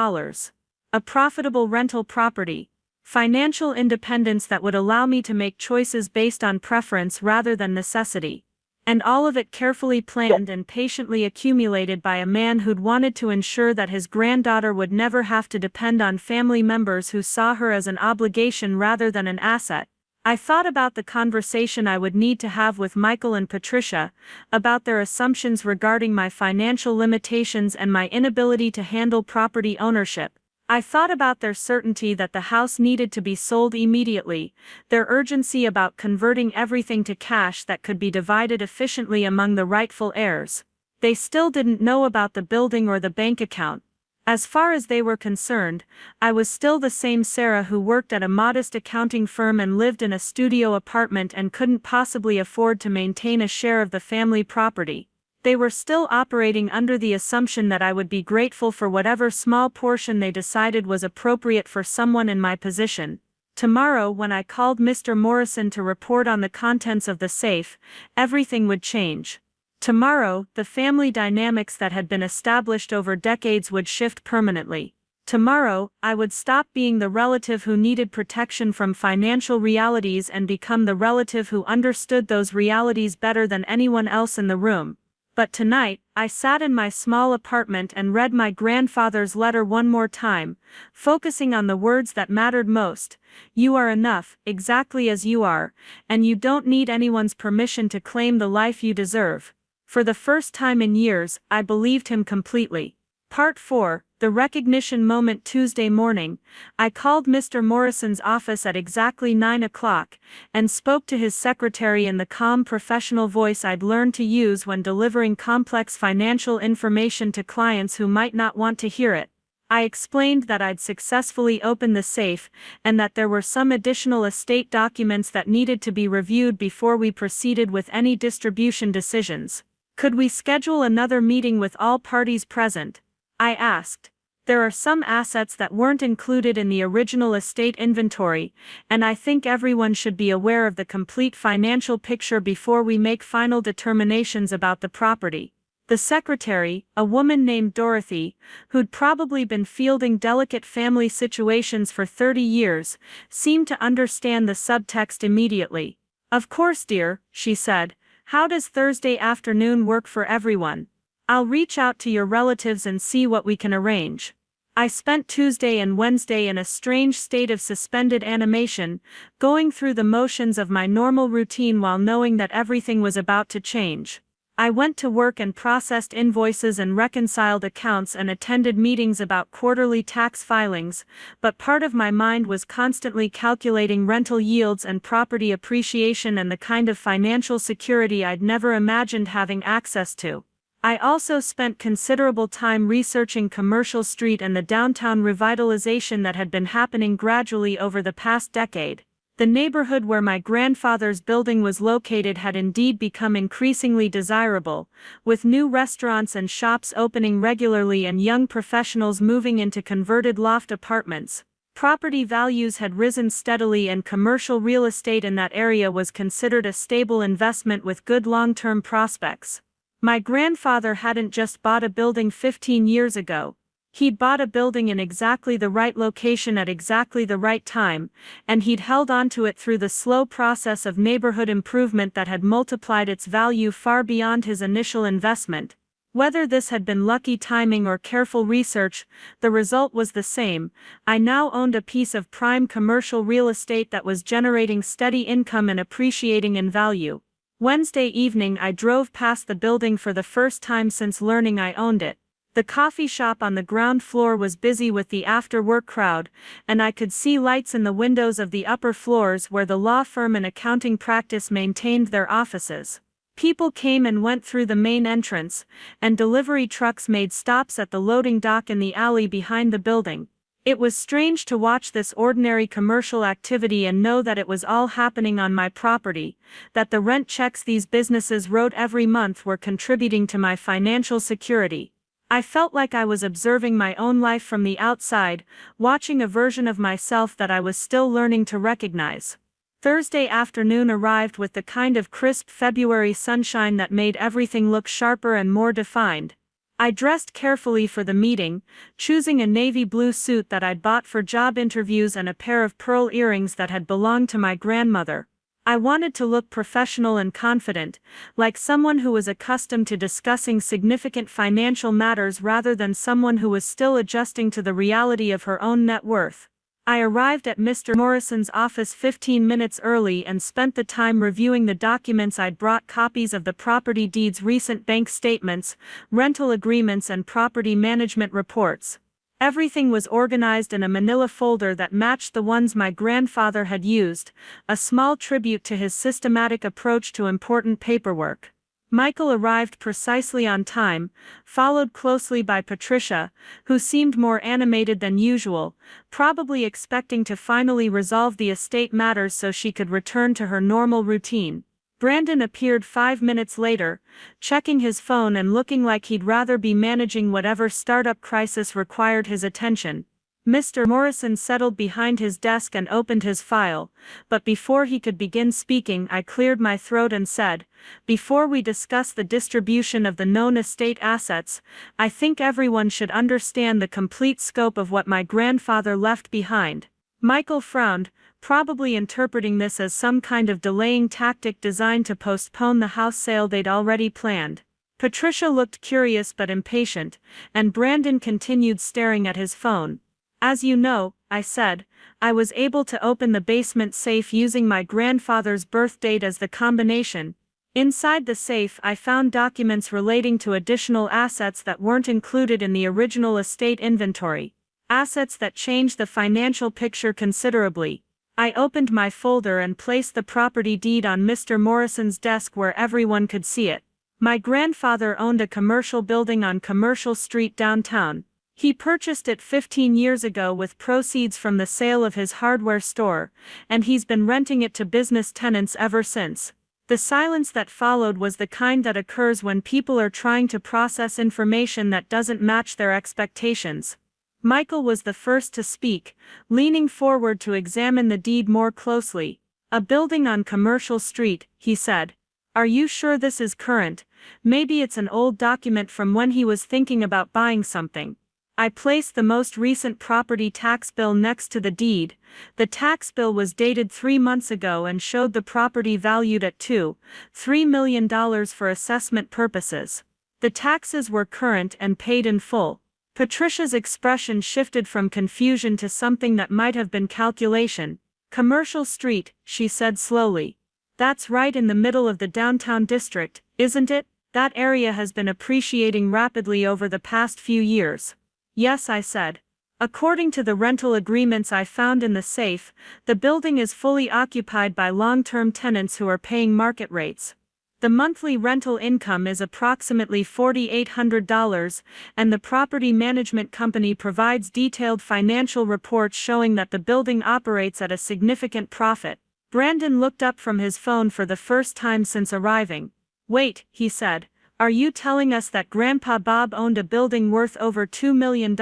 A profitable rental property. Financial independence that would allow me to make choices based on preference rather than necessity. And all of it carefully planned and patiently accumulated by a man who'd wanted to ensure that his granddaughter would never have to depend on family members who saw her as an obligation rather than an asset. I thought about the conversation I would need to have with Michael and Patricia, about their assumptions regarding my financial limitations and my inability to handle property ownership. I thought about their certainty that the house needed to be sold immediately, their urgency about converting everything to cash that could be divided efficiently among the rightful heirs. They still didn't know about the building or the bank account. As far as they were concerned, I was still the same Sarah who worked at a modest accounting firm and lived in a studio apartment and couldn't possibly afford to maintain a share of the family property. They were still operating under the assumption that I would be grateful for whatever small portion they decided was appropriate for someone in my position. Tomorrow, when I called Mr. Morrison to report on the contents of the safe, everything would change. Tomorrow, the family dynamics that had been established over decades would shift permanently. Tomorrow, I would stop being the relative who needed protection from financial realities and become the relative who understood those realities better than anyone else in the room. But tonight, I sat in my small apartment and read my grandfather's letter one more time, focusing on the words that mattered most. You are enough, exactly as you are, and you don't need anyone's permission to claim the life you deserve. For the first time in years, I believed him completely. Part 4, The Recognition Moment. Tuesday morning, I called Mr. Morrison's office at exactly 9 o'clock, and spoke to his secretary in the calm professional voice I'd learned to use when delivering complex financial information to clients who might not want to hear it. I explained that I'd successfully opened the safe, and that there were some additional estate documents that needed to be reviewed before we proceeded with any distribution decisions. Could we schedule another meeting with all parties present? I asked. There are some assets that weren't included in the original estate inventory, and I think everyone should be aware of the complete financial picture before we make final determinations about the property. The secretary, a woman named Dorothy, who'd probably been fielding delicate family situations for 30 years, seemed to understand the subtext immediately. Of course, dear, she said. How does Thursday afternoon work for everyone? I'll reach out to your relatives and see what we can arrange. I spent Tuesday and Wednesday in a strange state of suspended animation, going through the motions of my normal routine while knowing that everything was about to change. I went to work and processed invoices and reconciled accounts and attended meetings about quarterly tax filings, but part of my mind was constantly calculating rental yields and property appreciation and the kind of financial security I'd never imagined having access to. I also spent considerable time researching Commercial Street and the downtown revitalization that had been happening gradually over the past decade. The neighborhood where my grandfather's building was located had indeed become increasingly desirable, with new restaurants and shops opening regularly and young professionals moving into converted loft apartments. Property values had risen steadily and commercial real estate in that area was considered a stable investment with good long-term prospects. My grandfather hadn't just bought a building 15 years ago. He'd bought a building in exactly the right location at exactly the right time, and he'd held on to it through the slow process of neighborhood improvement that had multiplied its value far beyond his initial investment. Whether this had been lucky timing or careful research, the result was the same. I now owned a piece of prime commercial real estate that was generating steady income and appreciating in value. Wednesday evening I drove past the building for the first time since learning I owned it. The coffee shop on the ground floor was busy with the after-work crowd, and I could see lights in the windows of the upper floors where the law firm and accounting practice maintained their offices. People came and went through the main entrance, and delivery trucks made stops at the loading dock in the alley behind the building. It was strange to watch this ordinary commercial activity and know that it was all happening on my property, that the rent checks these businesses wrote every month were contributing to my financial security. I felt like I was observing my own life from the outside, watching a version of myself that I was still learning to recognize. Thursday afternoon arrived with the kind of crisp February sunshine that made everything look sharper and more defined. I dressed carefully for the meeting, choosing a navy blue suit that I'd bought for job interviews and a pair of pearl earrings that had belonged to my grandmother. I wanted to look professional and confident, like someone who was accustomed to discussing significant financial matters rather than someone who was still adjusting to the reality of her own net worth. I arrived at Mr. Morrison's office 15 minutes early and spent the time reviewing the documents. I'd brought copies of the property deeds, recent bank statements, rental agreements, and property management reports. Everything was organized in a manila folder that matched the ones my grandfather had used, a small tribute to his systematic approach to important paperwork. Michael arrived precisely on time, followed closely by Patricia, who seemed more animated than usual, probably expecting to finally resolve the estate matters so she could return to her normal routine. Brandon appeared 5 minutes later, checking his phone and looking like he'd rather be managing whatever startup crisis required his attention. Mr. Morrison settled behind his desk and opened his file, but before he could begin speaking, I cleared my throat and said, "Before we discuss the distribution of the known estate assets, I think everyone should understand the complete scope of what my grandfather left behind." Michael frowned, probably interpreting this as some kind of delaying tactic designed to postpone the house sale they'd already planned. Patricia looked curious but impatient, and Brandon continued staring at his phone. "As you know," I said, "I was able to open the basement safe using my grandfather's birth date as the combination. Inside the safe, I found documents relating to additional assets that weren't included in the original estate inventory. Assets that changed the financial picture considerably." I opened my folder and placed the property deed on Mr. Morrison's desk where everyone could see it. My grandfather owned a commercial building on Commercial Street downtown. He purchased it 15 years ago with proceeds from the sale of his hardware store, and he's been renting it to business tenants ever since. The silence that followed was the kind that occurs when people are trying to process information that doesn't match their expectations. Michael was the first to speak, leaning forward to examine the deed more closely. "A building on Commercial Street," he said. "Are you sure this is current? Maybe it's an old document from when he was thinking about buying something." I placed the most recent property tax bill next to the deed. The tax bill was dated 3 months ago and showed the property valued at $2.3 million for assessment purposes. The taxes were current and paid in full. Patricia's expression shifted from confusion to something that might have been calculation. "Commercial Street," she said slowly. "That's right in the middle of the downtown district, isn't it? That area has been appreciating rapidly over the past few years." "Yes," I said. "According to the rental agreements I found in the safe, the building is fully occupied by long-term tenants who are paying market rates. The monthly rental income is approximately $4,800, and the property management company provides detailed financial reports showing that the building operates at a significant profit." Brandon looked up from his phone for the first time since arriving. "Wait," he said, "are you telling us that Grandpa Bob owned a building worth over $2 million,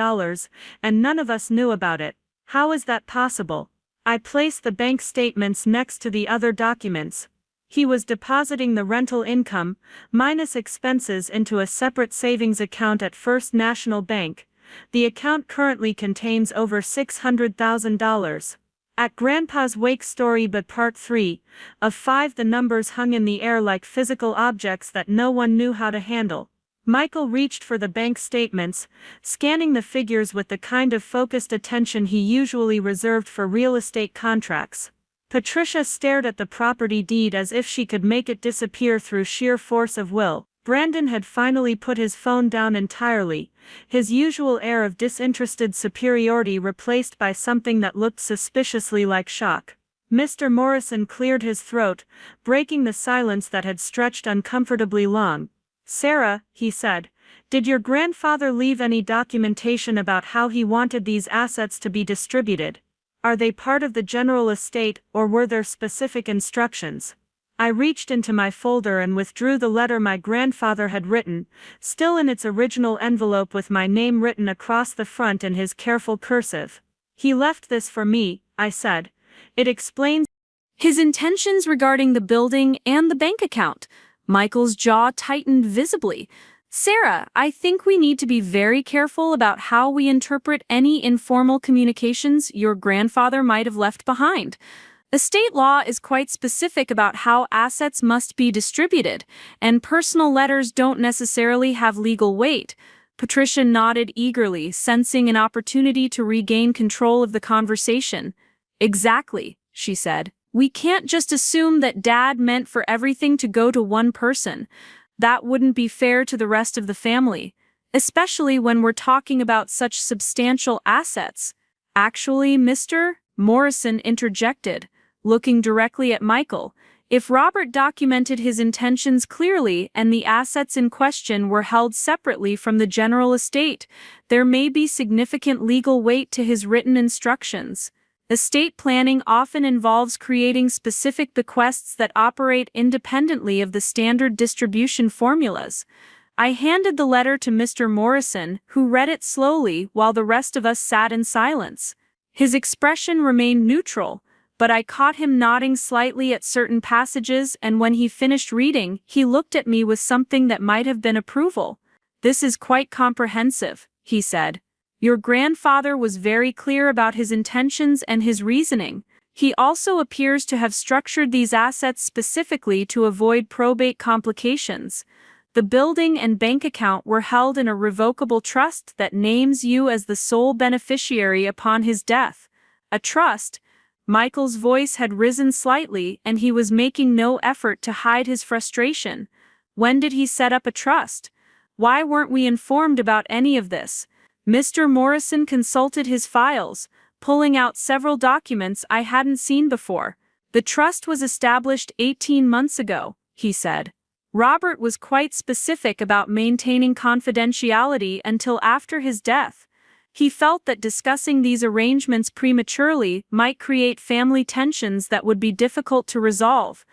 and none of us knew about it? How is that possible?" I placed the bank statements next to the other documents. "He was depositing the rental income, minus expenses, into a separate savings account at First National Bank. The account currently contains over $600,000. At Grandpa's wake." Story but Part 3, of 5. The numbers hung in the air like physical objects that no one knew how to handle. Michael reached for the bank statements, scanning the figures with the kind of focused attention he usually reserved for real estate contracts. Patricia stared at the property deed as if she could make it disappear through sheer force of will. Brandon had finally put his phone down entirely, his usual air of disinterested superiority replaced by something that looked suspiciously like shock. Mr. Morrison cleared his throat, breaking the silence that had stretched uncomfortably long. "Sarah," he said, "did your grandfather leave any documentation about how he wanted these assets to be distributed? Are they part of the general estate, or were there specific instructions?" I reached into my folder and withdrew the letter my grandfather had written, still in its original envelope with my name written across the front in his careful cursive. "He left this for me," I said. "It explains his intentions regarding the building and the bank account." Michael's jaw tightened visibly. "Sarah, I think we need to be very careful about how we interpret any informal communications your grandfather might have left behind, Estate law is quite specific about how assets must be distributed, and personal letters don't necessarily have legal weight. Patricia nodded eagerly, sensing an opportunity to regain control of the conversation. Exactly, she said. We can't just assume that Dad meant for everything to go to one person. That wouldn't be fair to the rest of the family, especially when we're talking about such substantial assets. Actually, Mr. Morrison interjected, looking directly at Michael. If Robert documented his intentions clearly and the assets in question were held separately from the general estate, there may be significant legal weight to his written instructions. Estate planning often involves creating specific bequests that operate independently of the standard distribution formulas. I handed the letter to Mr. Morrison, who read it slowly while the rest of us sat in silence. His expression remained neutral, but I caught him nodding slightly at certain passages, and when he finished reading, he looked at me with something that might have been approval. "This is quite comprehensive," he said. "Your grandfather was very clear about his intentions and his reasoning. He also appears to have structured these assets specifically to avoid probate complications. The building and bank account were held in a revocable trust that names you as the sole beneficiary upon his death. A trust." Michael's voice had risen slightly, and he was making no effort to hide his frustration. "When did he set up a trust? Why weren't we informed about any of this?" Mr. Morrison consulted his files, pulling out several documents I hadn't seen before. "The trust was established 18 months ago," he said. "Robert was quite specific about maintaining confidentiality until after his death. He felt that discussing these arrangements prematurely might create family tensions that would be difficult to resolve."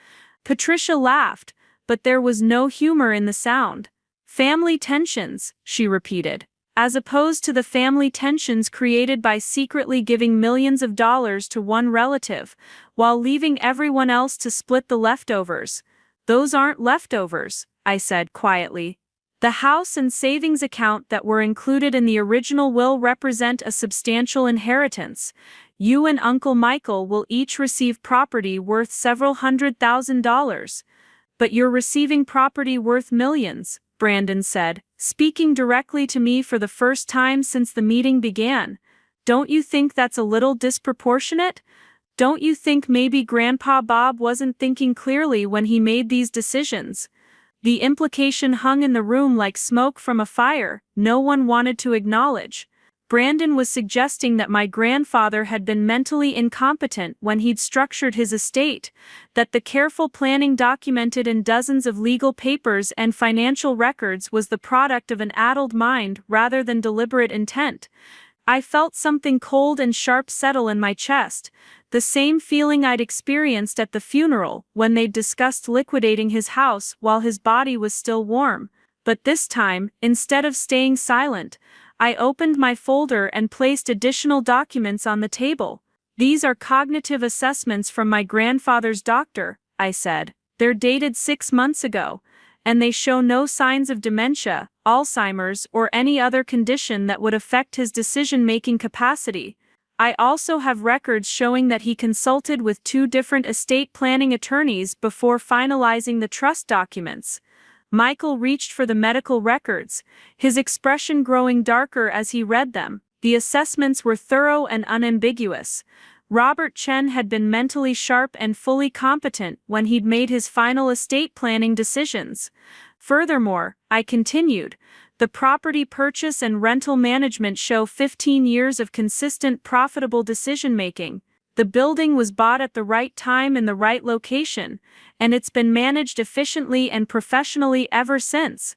Patricia laughed, but there was no humor in the sound. "Family tensions," she repeated, "as opposed to the family tensions created by secretly giving millions of dollars to one relative, while leaving everyone else to split the leftovers. Those aren't leftovers," I said quietly. "The house and savings account that were included in the original will represent a substantial inheritance. You and Uncle Michael will each receive property worth several $100,000. But you're receiving property worth millions," Brandon said, speaking directly to me for the first time since the meeting began. "Don't you think that's a little disproportionate? Don't you think maybe Grandpa Bob wasn't thinking clearly when he made these decisions?" The implication hung in the room like smoke from a fire no one wanted to acknowledge. Brandon was suggesting that my grandfather had been mentally incompetent when he'd structured his estate, that the careful planning documented in dozens of legal papers and financial records was the product of an addled mind rather than deliberate intent. I felt something cold and sharp settle in my chest, the same feeling I'd experienced at the funeral when they'd discussed liquidating his house while his body was still warm. But this time, instead of staying silent, I opened my folder and placed additional documents on the table. "These are cognitive assessments from my grandfather's doctor," I said. "They're dated 6 months ago, and they show no signs of dementia, Alzheimer's, or any other condition that would affect his decision-making capacity. I also have records showing that he consulted with 2 different estate planning attorneys before finalizing the trust documents." Michael reached for the medical records, his expression growing darker as he read them. The assessments were thorough and unambiguous. Robert Chen had been mentally sharp and fully competent when he'd made his final estate planning decisions. Furthermore, I continued, the property purchase and rental management show 15 years of consistent profitable decision-making. The building was bought at the right time in the right location, and it's been managed efficiently and professionally ever since.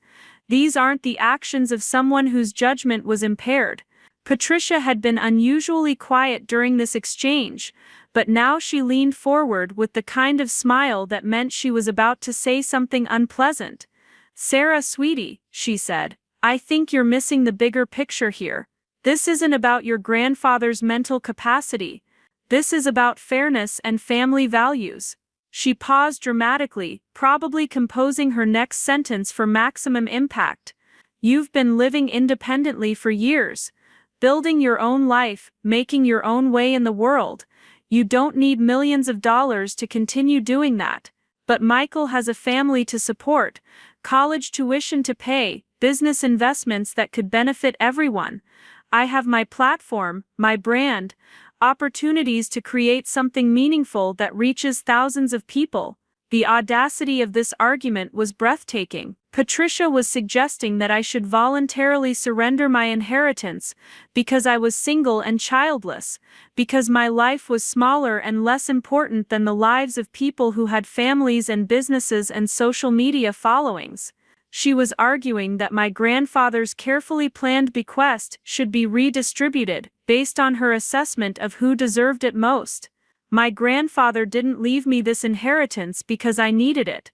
These aren't the actions of someone whose judgment was impaired. Patricia had been unusually quiet during this exchange, but now she leaned forward with the kind of smile that meant she was about to say something unpleasant. "Sarah, sweetie," she said, "I think you're missing the bigger picture here. This isn't about your grandfather's mental capacity. This is about fairness and family values." She paused dramatically, probably composing her next sentence for maximum impact. "You've been living independently for years, building your own life, making your own way in the world. You don't need millions of dollars to continue doing that. But Michael has a family to support, college tuition to pay, business investments that could benefit everyone. I have my platform, my brand, opportunities to create something meaningful that reaches thousands of people. The audacity of this argument was breathtaking. Patricia was suggesting that I should voluntarily surrender my inheritance because I was single and childless, because my life was smaller and less important than the lives of people who had families and businesses and social media followings. She was arguing that my grandfather's carefully planned bequest should be redistributed based on her assessment of who deserved it most. My grandfather didn't leave me this inheritance because I needed it,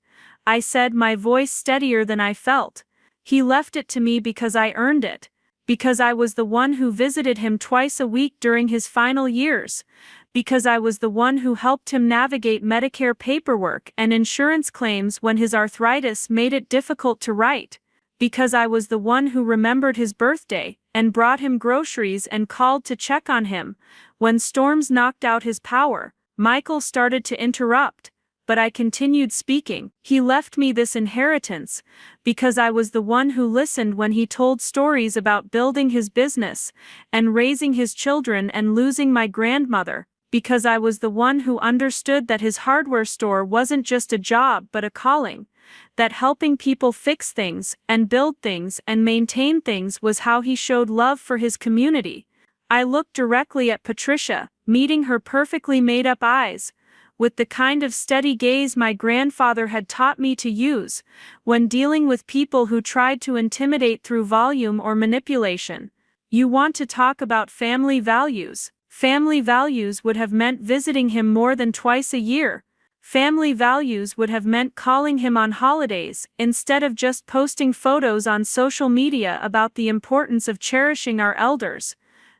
I said, my voice steadier than I felt. He left it to me because I earned it, because I was the one who visited him twice a week during his final years, because I was the one who helped him navigate Medicare paperwork and insurance claims when his arthritis made it difficult to write, because I was the one who remembered his birthday and brought him groceries and called to check on him when storms knocked out his power. Michael started to interrupt, but I continued speaking. He left me this inheritance because I was the one who listened when he told stories about building his business and raising his children and losing my grandmother, because I was the one who understood that his hardware store wasn't just a job but a calling, that helping people fix things and build things and maintain things was how he showed love for his community. I looked directly at Patricia, meeting her perfectly made-up eyes, with the kind of steady gaze my grandfather had taught me to use when dealing with people who tried to intimidate through volume or manipulation. You want to talk about family values? Family values would have meant visiting him more than twice a year. Family values would have meant calling him on holidays instead of just posting photos on social media about the importance of cherishing our elders.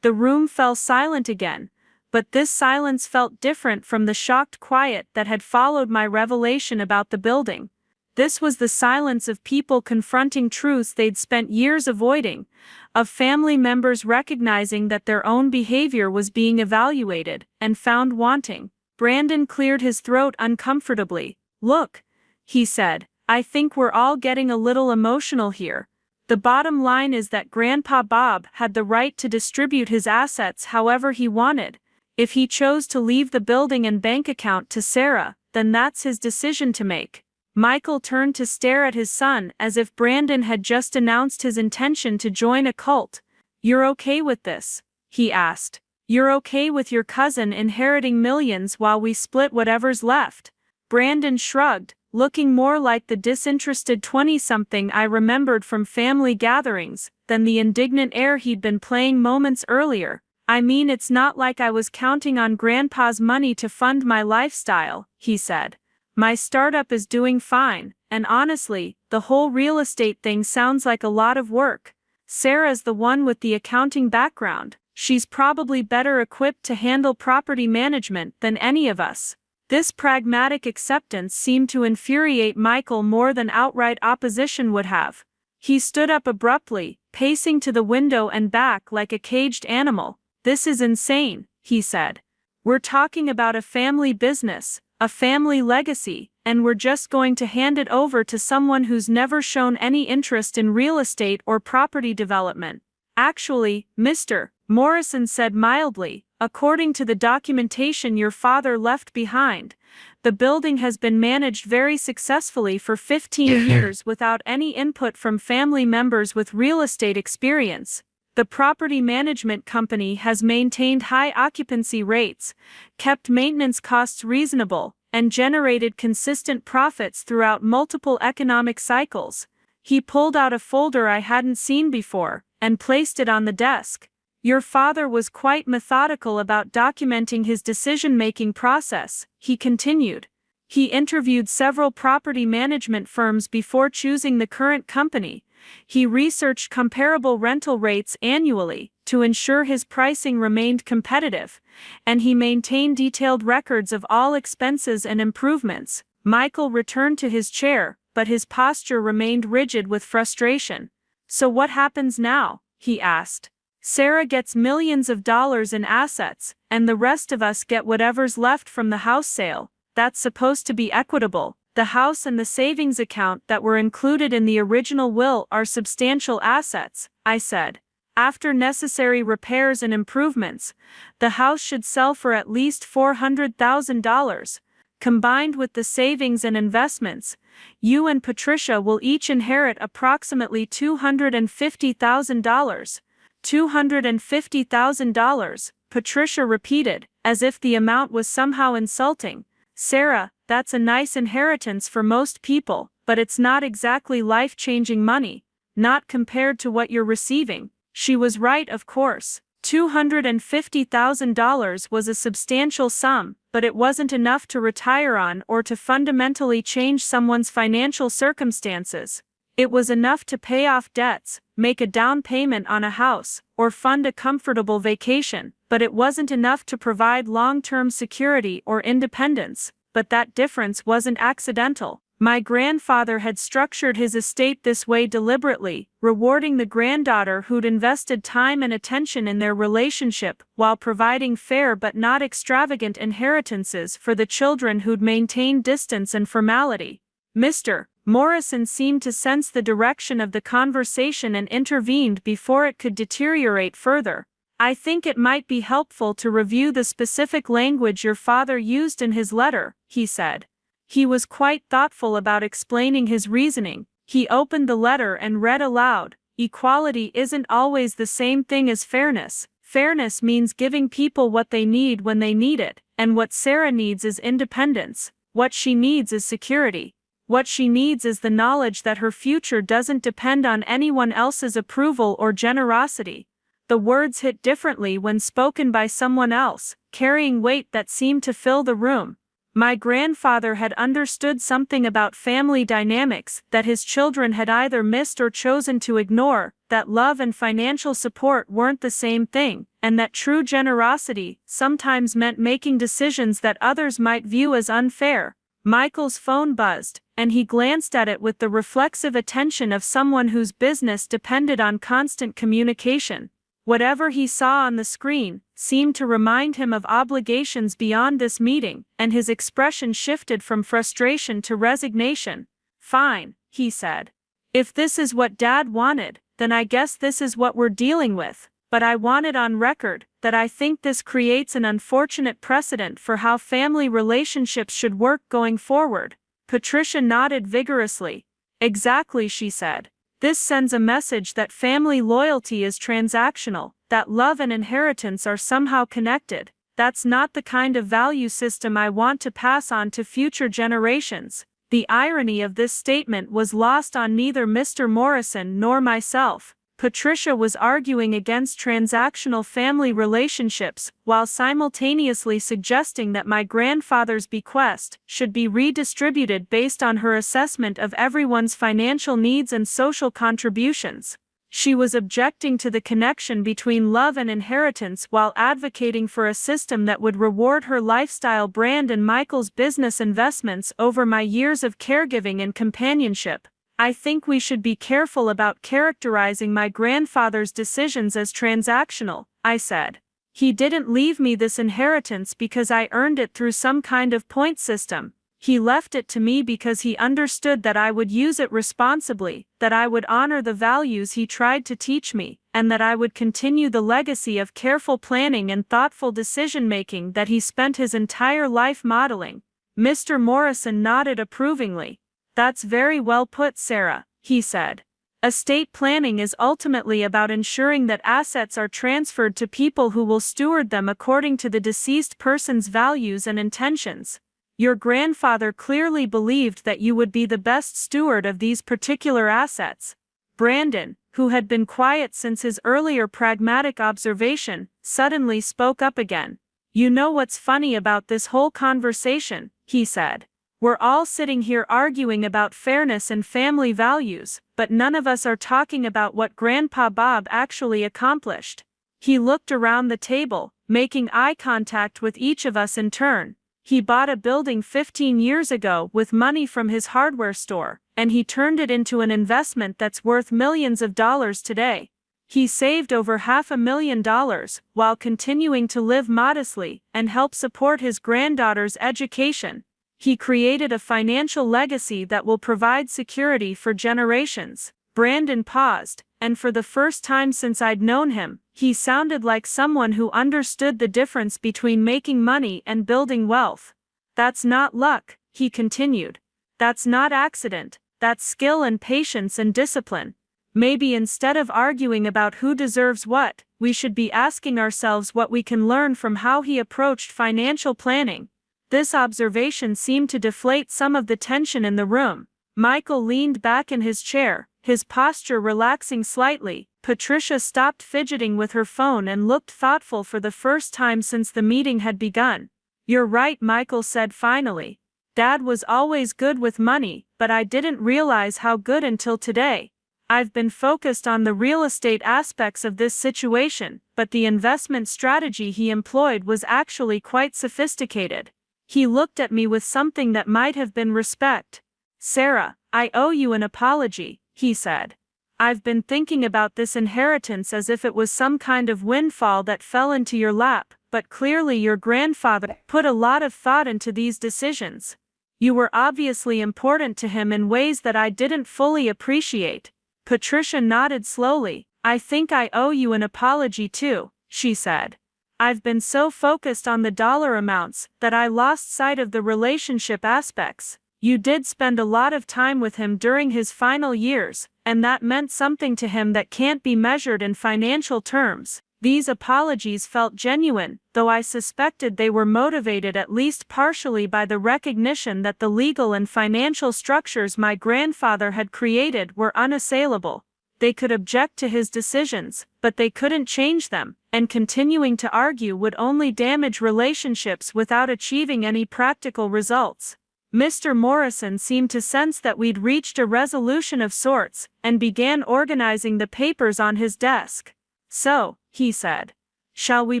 The room fell silent again, but this silence felt different from the shocked quiet that had followed my revelation about the building. This was the silence of people confronting truths they'd spent years avoiding, of family members recognizing that their own behavior was being evaluated and found wanting. Brandon cleared his throat uncomfortably. "Look," he said, "I think we're all getting a little emotional here. The bottom line is that Grandpa Bob had the right to distribute his assets however he wanted. If he chose to leave the building and bank account to Sarah, then that's his decision to make." Michael turned to stare at his son as if Brandon had just announced his intention to join a cult. "You're okay with this?" he asked. "You're okay with your cousin inheriting millions while we split whatever's left?" Brandon shrugged, looking more like the disinterested 20-something I remembered from family gatherings than the indignant air he'd been playing moments earlier. "I mean, it's not like I was counting on Grandpa's money to fund my lifestyle," he said. "My startup is doing fine, and honestly, the whole real estate thing sounds like a lot of work. Sarah's the one with the accounting background. She's probably better equipped to handle property management than any of us." This pragmatic acceptance seemed to infuriate Michael more than outright opposition would have. He stood up abruptly, pacing to the window and back like a caged animal. "This is insane," he said. "We're talking about a family business, a family legacy, and we're just going to hand it over to someone who's never shown any interest in real estate or property development." "Actually, Mr. Morrison said mildly, according to the documentation your father left behind, the building has been managed very successfully for 15 years without any input from family members with real estate experience. The property management company has maintained high occupancy rates, kept maintenance costs reasonable, and generated consistent profits throughout multiple economic cycles." He pulled out a folder I hadn't seen before and placed it on the desk. "Your father was quite methodical about documenting his decision-making process," he continued. "He interviewed several property management firms before choosing the current company. He researched comparable rental rates annually to ensure his pricing remained competitive, and he maintained detailed records of all expenses and improvements." Michael returned to his chair, but his posture remained rigid with frustration. "So what happens now?" he asked. "Sarah gets millions of dollars in assets, and the rest of us get whatever's left from the house sale. That's supposed to be equitable. The house and the savings account that were included in the original will are substantial assets," I said. "After necessary repairs and improvements, the house should sell for at least $400,000. Combined with the savings and investments, you and Patricia will each inherit approximately $250,000. $250,000, Patricia repeated, as if the amount was somehow insulting. "Sarah, that's a nice inheritance for most people, but it's not exactly life-changing money. Not compared to what you're receiving." She was right, of course. $250,000 was a substantial sum, but it wasn't enough to retire on or to fundamentally change someone's financial circumstances. It was enough to pay off debts, make a down payment on a house, or fund a comfortable vacation, but it wasn't enough to provide long-term security or independence. But that difference wasn't accidental. My grandfather had structured his estate this way deliberately, rewarding the granddaughter who'd invested time and attention in their relationship, while providing fair but not extravagant inheritances for the children who'd maintained distance and formality. Mr. Morrison seemed to sense the direction of the conversation and intervened before it could deteriorate further. "I think it might be helpful to review the specific language your father used in his letter," he said. He was quite thoughtful about explaining his reasoning. He opened the letter and read aloud, "Equality isn't always the same thing as fairness. Fairness means giving people what they need when they need it, and what Sarah needs is independence. What she needs is security. What she needs is the knowledge that her future doesn't depend on anyone else's approval or generosity." The words hit differently when spoken by someone else, carrying weight that seemed to fill the room. My grandfather had understood something about family dynamics that his children had either missed or chosen to ignore, that love and financial support weren't the same thing, and that true generosity sometimes meant making decisions that others might view as unfair. Michael's phone buzzed, and he glanced at it with the reflexive attention of someone whose business depended on constant communication. Whatever he saw on the screen seemed to remind him of obligations beyond this meeting, and his expression shifted from frustration to resignation. "Fine," he said. "If this is what Dad wanted, then I guess this is what we're dealing with. But I want it on record that I think this creates an unfortunate precedent for how family relationships should work going forward." Patricia nodded vigorously. "Exactly," she said. "This sends a message that family loyalty is transactional, that love and inheritance are somehow connected. That's not the kind of value system I want to pass on to future generations." The irony of this statement was lost on neither Mr. Morrison nor myself. Patricia was arguing against transactional family relationships, while simultaneously suggesting that my grandfather's bequest should be redistributed based on her assessment of everyone's financial needs and social contributions. She was objecting to the connection between love and inheritance while advocating for a system that would reward her lifestyle brand and Michael's business investments over my years of caregiving and companionship. "I think we should be careful about characterizing my grandfather's decisions as transactional," I said. "He didn't leave me this inheritance because I earned it through some kind of point system. He left it to me because he understood that I would use it responsibly, that I would honor the values he tried to teach me, and that I would continue the legacy of careful planning and thoughtful decision-making that he spent his entire life modeling." Mr. Morrison nodded approvingly. "That's very well put, Sarah," he said. "Estate planning is ultimately about ensuring that assets are transferred to people who will steward them according to the deceased person's values and intentions. Your grandfather clearly believed that you would be the best steward of these particular assets." Brandon, who had been quiet since his earlier pragmatic observation, suddenly spoke up again. "You know what's funny about this whole conversation," he said. "We're all sitting here arguing about fairness and family values, but none of us are talking about what Grandpa Bob actually accomplished." He looked around the table, making eye contact with each of us in turn. "He bought a building 15 years ago with money from his hardware store, and he turned it into an investment that's worth millions of dollars today. He saved over $500,000 while continuing to live modestly and help support his granddaughter's education. He created a financial legacy that will provide security for generations. Brandon paused, and for the first time since I'd known him, he sounded like someone who understood the difference between making money and building wealth. That's not luck, he continued. That's not accident, that's skill and patience and discipline. Maybe instead of arguing about who deserves what, we should be asking ourselves what we can learn from how he approached financial planning. This observation seemed to deflate some of the tension in the room. Michael leaned back in his chair, his posture relaxing slightly. Patricia stopped fidgeting with her phone and looked thoughtful for the first time since the meeting had begun. "You're right," Michael said finally. "Dad was always good with money, but I didn't realize how good until today. I've been focused on the real estate aspects of this situation, but the investment strategy he employed was actually quite sophisticated." He looked at me with something that might have been respect. "Sarah, I owe you an apology," he said. "I've been thinking about this inheritance as if it was some kind of windfall that fell into your lap, but clearly your grandfather put a lot of thought into these decisions. You were obviously important to him in ways that I didn't fully appreciate." Patricia nodded slowly. "I think I owe you an apology too," she said. "I've been so focused on the dollar amounts that I lost sight of the relationship aspects. You did spend a lot of time with him during his final years, and that meant something to him that can't be measured in financial terms." These apologies felt genuine, though I suspected they were motivated at least partially by the recognition that the legal and financial structures my grandfather had created were unassailable. They could object to his decisions, but they couldn't change them, and continuing to argue would only damage relationships without achieving any practical results. Mr. Morrison seemed to sense that we'd reached a resolution of sorts, and began organizing the papers on his desk. "So," he said, "shall we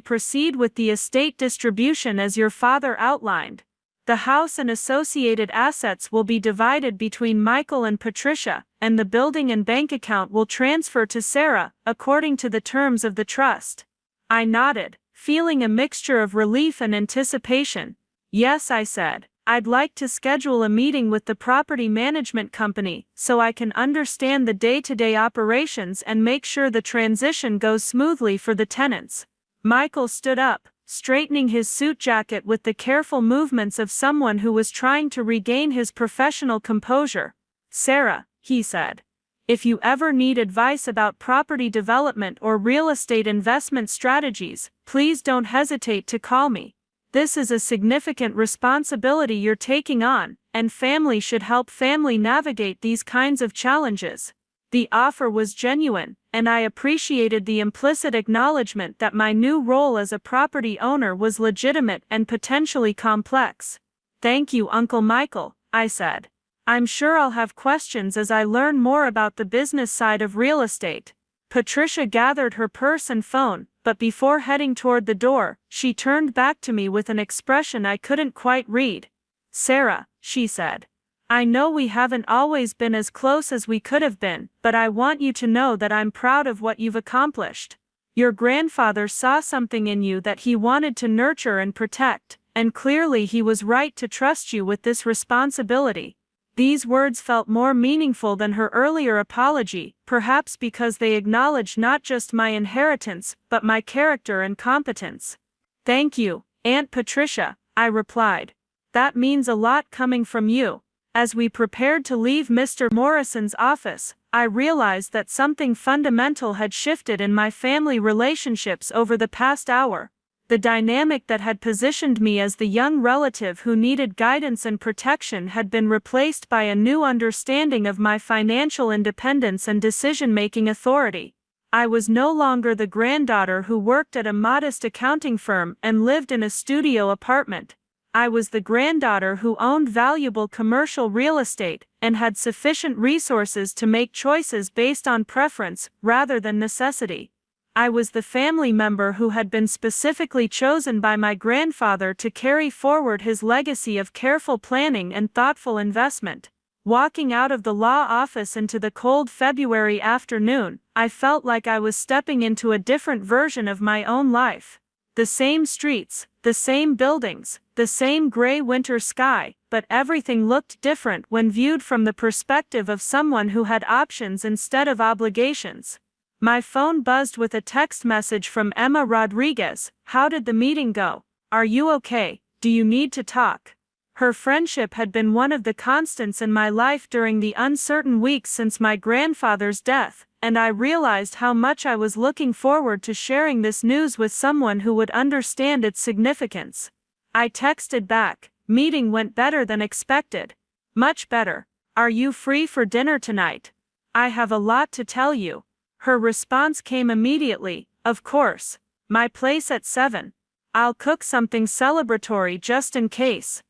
proceed with the estate distribution as your father outlined? The house and associated assets will be divided between Michael and Patricia, and the building and bank account will transfer to Sarah, according to the terms of the trust." I nodded, feeling a mixture of relief and anticipation. "Yes," I said. "I'd like to schedule a meeting with the property management company so I can understand the day-to-day operations and make sure the transition goes smoothly for the tenants." Michael stood up, straightening his suit jacket with the careful movements of someone who was trying to regain his professional composure. "Sarah," he said, "if you ever need advice about property development or real estate investment strategies, please don't hesitate to call me. This is a significant responsibility you're taking on, and family should help family navigate these kinds of challenges." The offer was genuine, and I appreciated the implicit acknowledgement that my new role as a property owner was legitimate and potentially complex. "Thank you, Uncle Michael," I said. "I'm sure I'll have questions as I learn more about the business side of real estate." Patricia gathered her purse and phone, but before heading toward the door, she turned back to me with an expression I couldn't quite read. "Sarah," she said, "I know we haven't always been as close as we could have been, but I want you to know that I'm proud of what you've accomplished. Your grandfather saw something in you that he wanted to nurture and protect, and clearly he was right to trust you with this responsibility." These words felt more meaningful than her earlier apology, perhaps because they acknowledged not just my inheritance, but my character and competence. "Thank you, Aunt Patricia," I replied. "That means a lot coming from you." As we prepared to leave Mr. Morrison's office, I realized that something fundamental had shifted in my family relationships over the past hour. The dynamic that had positioned me as the young relative who needed guidance and protection had been replaced by a new understanding of my financial independence and decision-making authority. I was no longer the granddaughter who worked at a modest accounting firm and lived in a studio apartment. I was the granddaughter who owned valuable commercial real estate and had sufficient resources to make choices based on preference rather than necessity. I was the family member who had been specifically chosen by my grandfather to carry forward his legacy of careful planning and thoughtful investment. Walking out of the law office into the cold February afternoon, I felt like I was stepping into a different version of my own life. The same streets, the same buildings, the same gray winter sky, but everything looked different when viewed from the perspective of someone who had options instead of obligations. My phone buzzed with a text message from Emma Rodriguez. "How did the meeting go? Are you okay? Do you need to talk?" Her friendship had been one of the constants in my life during the uncertain weeks since my grandfather's death, and I realized how much I was looking forward to sharing this news with someone who would understand its significance. I texted back, "Meeting went better than expected. Much better. Are you free for dinner tonight? I have a lot to tell you." Her response came immediately, "Of course. My place at 7. I'll cook something celebratory just in case."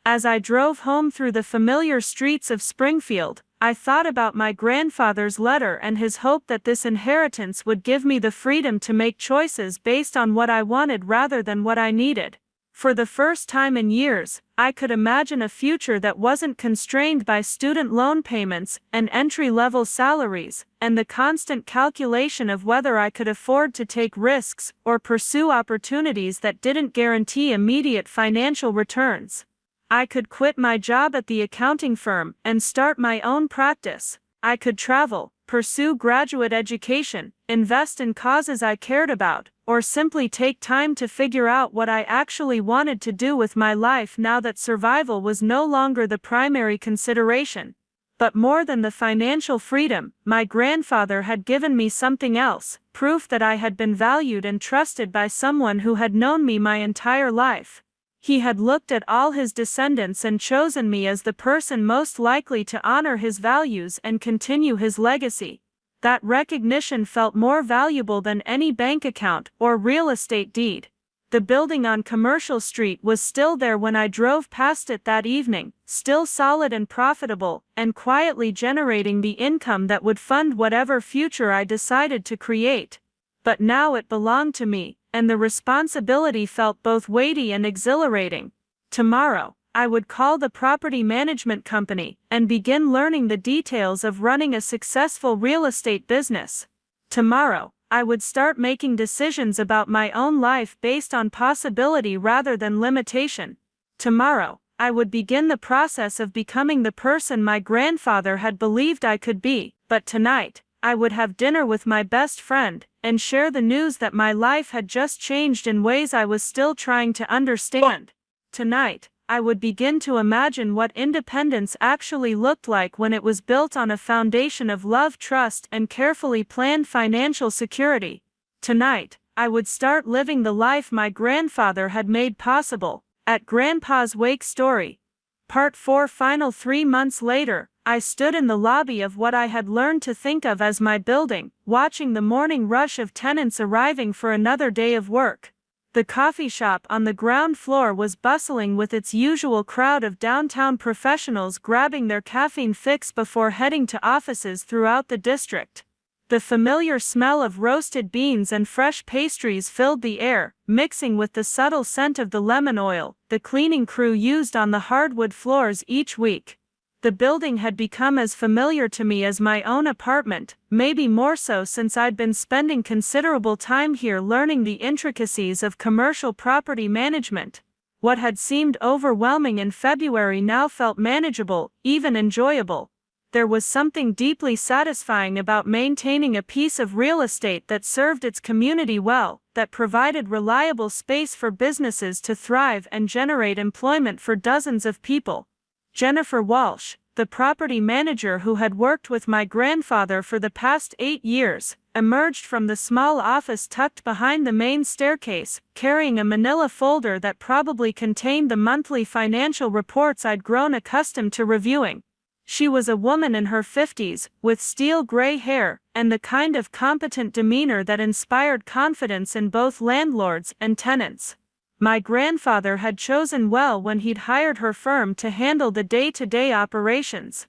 As I drove home through the familiar streets of Springfield, I thought about my grandfather's letter and his hope that this inheritance would give me the freedom to make choices based on what I wanted rather than what I needed. For the first time in years, I could imagine a future that wasn't constrained by student loan payments and entry-level salaries, and the constant calculation of whether I could afford to take risks or pursue opportunities that didn't guarantee immediate financial returns. I could quit my job at the accounting firm and start my own practice. I could travel, pursue graduate education, invest in causes I cared about, or simply take time to figure out what I actually wanted to do with my life now that survival was no longer the primary consideration. But more than the financial freedom, my grandfather had given me something else, proof that I had been valued and trusted by someone who had known me my entire life. He had looked at all his descendants and chosen me as the person most likely to honor his values and continue his legacy. That recognition felt more valuable than any bank account or real estate deed. The building on Commercial Street was still there when I drove past it that evening, still solid and profitable, and quietly generating the income that would fund whatever future I decided to create. But now it belonged to me, and the responsibility felt both weighty and exhilarating. Tomorrow, I would call the property management company and begin learning the details of running a successful real estate business. Tomorrow, I would start making decisions about my own life based on possibility rather than limitation. Tomorrow, I would begin the process of becoming the person my grandfather had believed I could be, but tonight, I would have dinner with my best friend and share the news that my life had just changed in ways I was still trying to understand. Tonight, I would begin to imagine what independence actually looked like when it was built on a foundation of love, trust, and carefully planned financial security. Tonight, I would start living the life my grandfather had made possible. At Grandpa's Wake Story. Part 4. Final 3 months later, I stood in the lobby of what I had learned to think of as my building, watching the morning rush of tenants arriving for another day of work. The coffee shop on the ground floor was bustling with its usual crowd of downtown professionals grabbing their caffeine fix before heading to offices throughout the district. The familiar smell of roasted beans and fresh pastries filled the air, mixing with the subtle scent of the lemon oil the cleaning crew used on the hardwood floors each week. The building had become as familiar to me as my own apartment, maybe more so since I'd been spending considerable time here learning the intricacies of commercial property management. What had seemed overwhelming in February now felt manageable, even enjoyable. There was something deeply satisfying about maintaining a piece of real estate that served its community well, that provided reliable space for businesses to thrive and generate employment for dozens of people. Jennifer Walsh, the property manager who had worked with my grandfather for the past 8 years, emerged from the small office tucked behind the main staircase, carrying a manila folder that probably contained the monthly financial reports I'd grown accustomed to reviewing. She was a woman in her 50s, with steel gray hair, and the kind of competent demeanor that inspired confidence in both landlords and tenants. My grandfather had chosen well when he'd hired her firm to handle the day-to-day operations.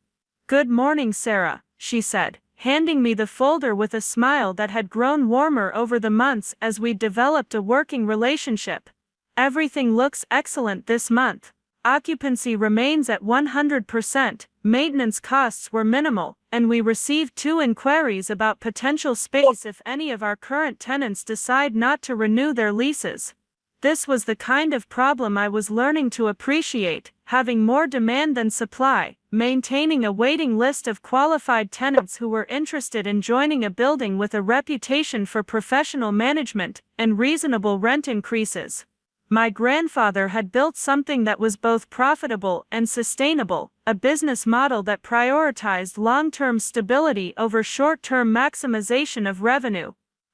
"Good morning, Sarah," she said, handing me the folder with a smile that had grown warmer over the months as we'd developed a working relationship. "Everything looks excellent this month. Occupancy remains at 100%, maintenance costs were minimal, and we received 2 inquiries about potential space if any of our current tenants decide not to renew their leases. This was the kind of problem I was learning to appreciate, having more demand than supply, maintaining a waiting list of qualified tenants who were interested in joining a building with a reputation for professional management and reasonable rent increases. My grandfather had built something that was both profitable and sustainable, a business model that prioritized long-term stability over short-term maximization of revenue.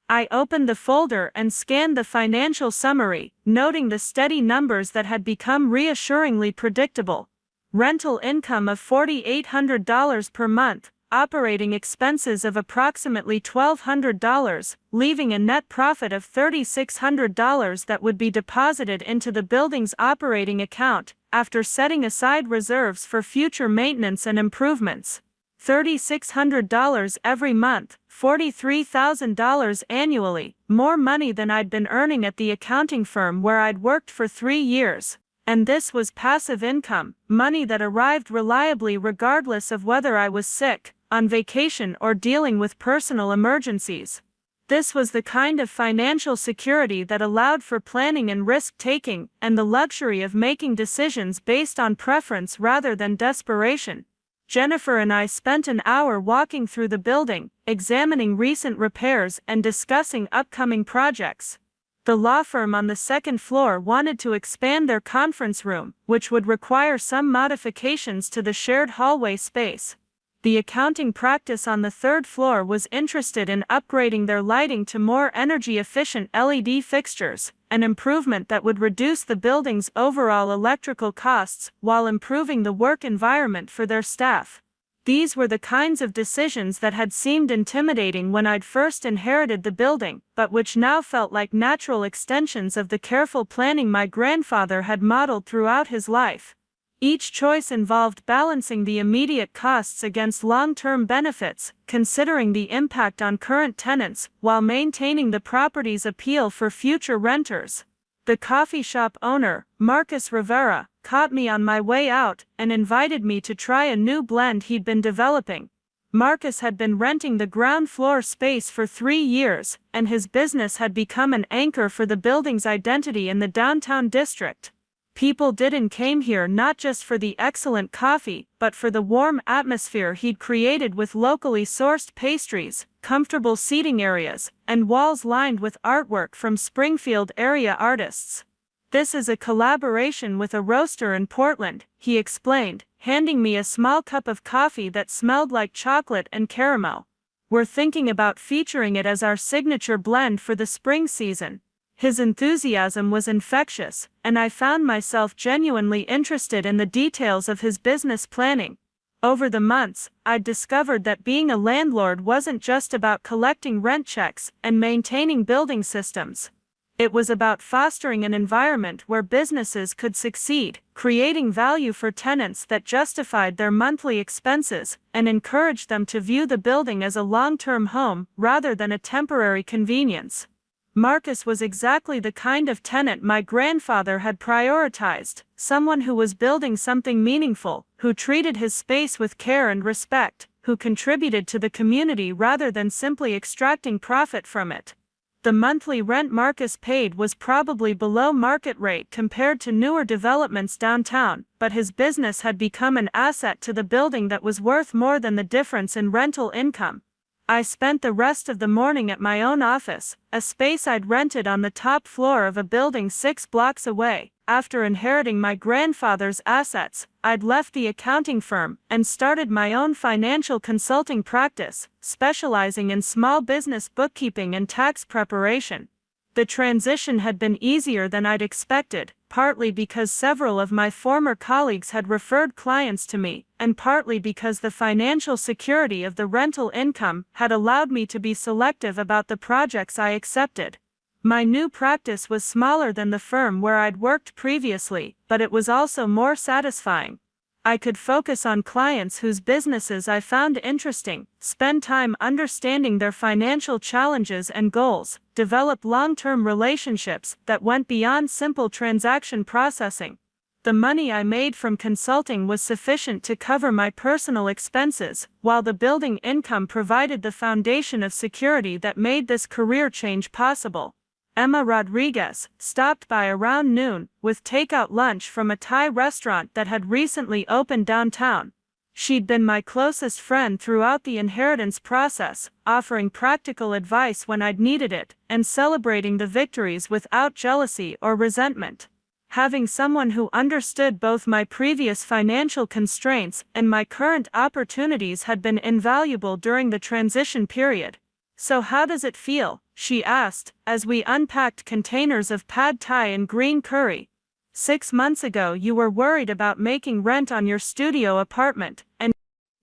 I opened the folder and scanned the financial summary, noting the steady numbers that had become reassuringly predictable. Rental income of $4,800 per month, operating expenses of approximately $1,200, leaving a net profit of $3,600 that would be deposited into the building's operating account, after setting aside reserves for future maintenance and improvements. $3,600 every month, $43,000 annually, more money than I'd been earning at the accounting firm where I'd worked for 3 years. And this was passive income, money that arrived reliably regardless of whether I was sick, on vacation, or dealing with personal emergencies. This was the kind of financial security that allowed for planning and risk-taking, and the luxury of making decisions based on preference rather than desperation. Jennifer and I spent an hour walking through the building, examining recent repairs and discussing upcoming projects. The law firm on the second floor wanted to expand their conference room, which would require some modifications to the shared hallway space. The accounting practice on the third floor was interested in upgrading their lighting to more energy-efficient LED fixtures, an improvement that would reduce the building's overall electrical costs while improving the work environment for their staff. These were the kinds of decisions that had seemed intimidating when I'd first inherited the building, but which now felt like natural extensions of the careful planning my grandfather had modeled throughout his life. Each choice involved balancing the immediate costs against long-term benefits, considering the impact on current tenants, while maintaining the property's appeal for future renters. The coffee shop owner, Marcus Rivera, caught me on my way out and invited me to try a new blend he'd been developing. Marcus had been renting the ground floor space for 3 years, and his business had become an anchor for the building's identity in the downtown district. People didn't came here not just for the excellent coffee, but for the warm atmosphere he'd created with locally sourced pastries, comfortable seating areas, and walls lined with artwork from Springfield area artists. "This is a collaboration with a roaster in Portland," he explained, handing me a small cup of coffee that smelled like chocolate and caramel. "We're thinking about featuring it as our signature blend for the spring season." His enthusiasm was infectious, and I found myself genuinely interested in the details of his business planning. Over the months, I'd discovered that being a landlord wasn't just about collecting rent checks and maintaining building systems. It was about fostering an environment where businesses could succeed, creating value for tenants that justified their monthly expenses, and encouraged them to view the building as a long-term home rather than a temporary convenience. Marcus was exactly the kind of tenant my grandfather had prioritized, someone who was building something meaningful, who treated his space with care and respect, who contributed to the community rather than simply extracting profit from it. The monthly rent Marcus paid was probably below market rate compared to newer developments downtown, but his business had become an asset to the building that was worth more than the difference in rental income. I spent the rest of the morning at my own office, a space I'd rented on the top floor of a building 6 blocks away. After inheriting my grandfather's assets, I'd left the accounting firm and started my own financial consulting practice, specializing in small business bookkeeping and tax preparation. The transition had been easier than I'd expected, partly because several of my former colleagues had referred clients to me, and partly because the financial security of the rental income had allowed me to be selective about the projects I accepted. My new practice was smaller than the firm where I'd worked previously, but it was also more satisfying. I could focus on clients whose businesses I found interesting, spend time understanding their financial challenges and goals, develop long-term relationships that went beyond simple transaction processing. The money I made from consulting was sufficient to cover my personal expenses, while the building income provided the foundation of security that made this career change possible. Emma Rodriguez stopped by around noon with takeout lunch from a Thai restaurant that had recently opened downtown. She'd been my closest friend throughout the inheritance process, offering practical advice when I'd needed it, and celebrating the victories without jealousy or resentment. Having someone who understood both my previous financial constraints and my current opportunities had been invaluable during the transition period. "So how does it feel?" she asked, as we unpacked containers of pad thai and green curry. "6 months ago you were worried about making rent on your studio apartment, and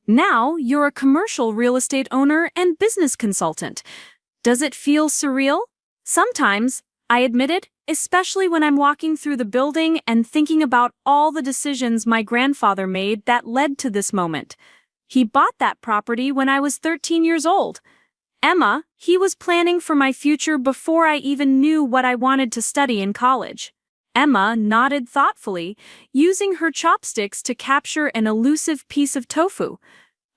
now you're a commercial real estate owner and business consultant. Does it feel surreal? Sometimes, I admitted, especially when I'm walking through the building and thinking about all the decisions my grandfather made that led to this moment. He bought that property when I was 13 years old. Emma, he was planning for my future before I even knew what I wanted to study in college." Emma nodded thoughtfully, using her chopsticks to capture an elusive piece of tofu.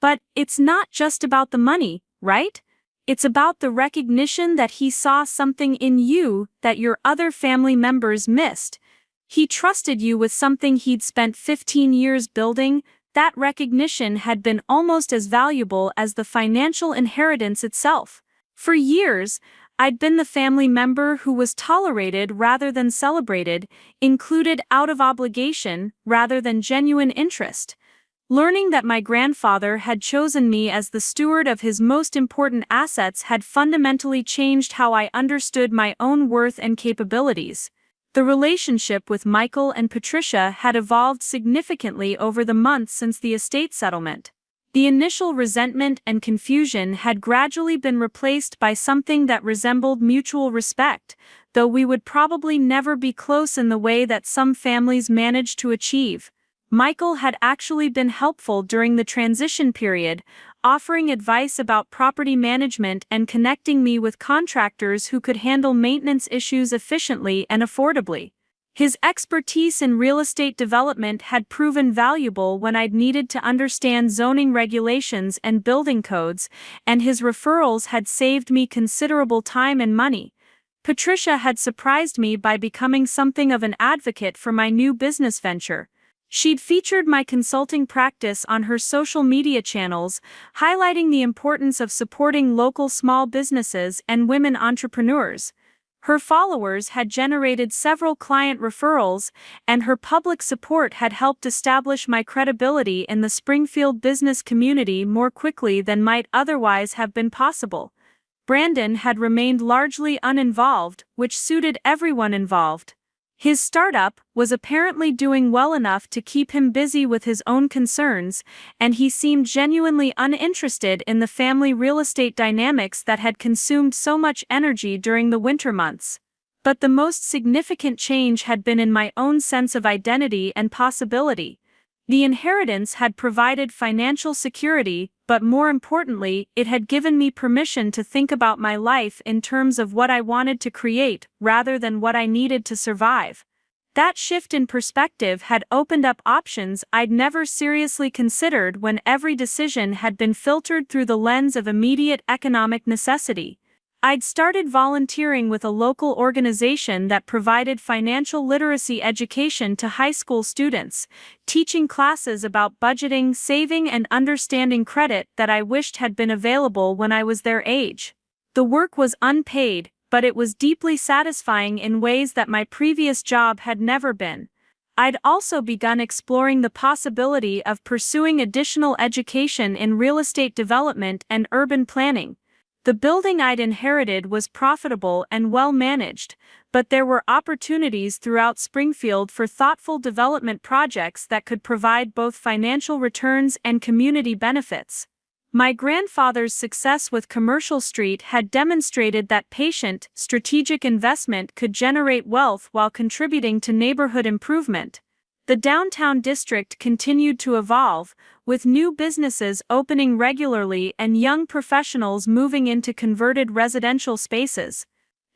"But it's not just about the money, right? It's about the recognition that he saw something in you that your other family members missed. He trusted you with something he'd spent 15 years building. That recognition had been almost as valuable as the financial inheritance itself. For years, I'd been the family member who was tolerated rather than celebrated, included out of obligation rather than genuine interest. Learning that my grandfather had chosen me as the steward of his most important assets had fundamentally changed how I understood my own worth and capabilities. The relationship with Michael and Patricia had evolved significantly over the months since the estate settlement. The initial resentment and confusion had gradually been replaced by something that resembled mutual respect, though we would probably never be close in the way that some families manage to achieve. Michael had actually been helpful during the transition period, offering advice about property management and connecting me with contractors who could handle maintenance issues efficiently and affordably. His expertise in real estate development had proven valuable when I'd needed to understand zoning regulations and building codes, and his referrals had saved me considerable time and money. Patricia had surprised me by becoming something of an advocate for my new business venture. She'd featured my consulting practice on her social media channels, highlighting the importance of supporting local small businesses and women entrepreneurs. Her followers had generated several client referrals, and her public support had helped establish my credibility in the Springfield business community more quickly than might otherwise have been possible. Brandon had remained largely uninvolved, which suited everyone involved. His startup was apparently doing well enough to keep him busy with his own concerns, and he seemed genuinely uninterested in the family real estate dynamics that had consumed so much energy during the winter months. But the most significant change had been in my own sense of identity and possibility. The inheritance had provided financial security, but more importantly, it had given me permission to think about my life in terms of what I wanted to create rather than what I needed to survive. That shift in perspective had opened up options I'd never seriously considered when every decision had been filtered through the lens of immediate economic necessity. I'd started volunteering with a local organization that provided financial literacy education to high school students, teaching classes about budgeting, saving, and understanding credit that I wished had been available when I was their age. The work was unpaid, but it was deeply satisfying in ways that my previous job had never been. I'd also begun exploring the possibility of pursuing additional education in real estate development and urban planning. The building I'd inherited was profitable and well managed, but there were opportunities throughout Springfield for thoughtful development projects that could provide both financial returns and community benefits. My grandfather's success with Commercial Street had demonstrated that patient, strategic investment could generate wealth while contributing to neighborhood improvement. The downtown district continued to evolve, with new businesses opening regularly and young professionals moving into converted residential spaces.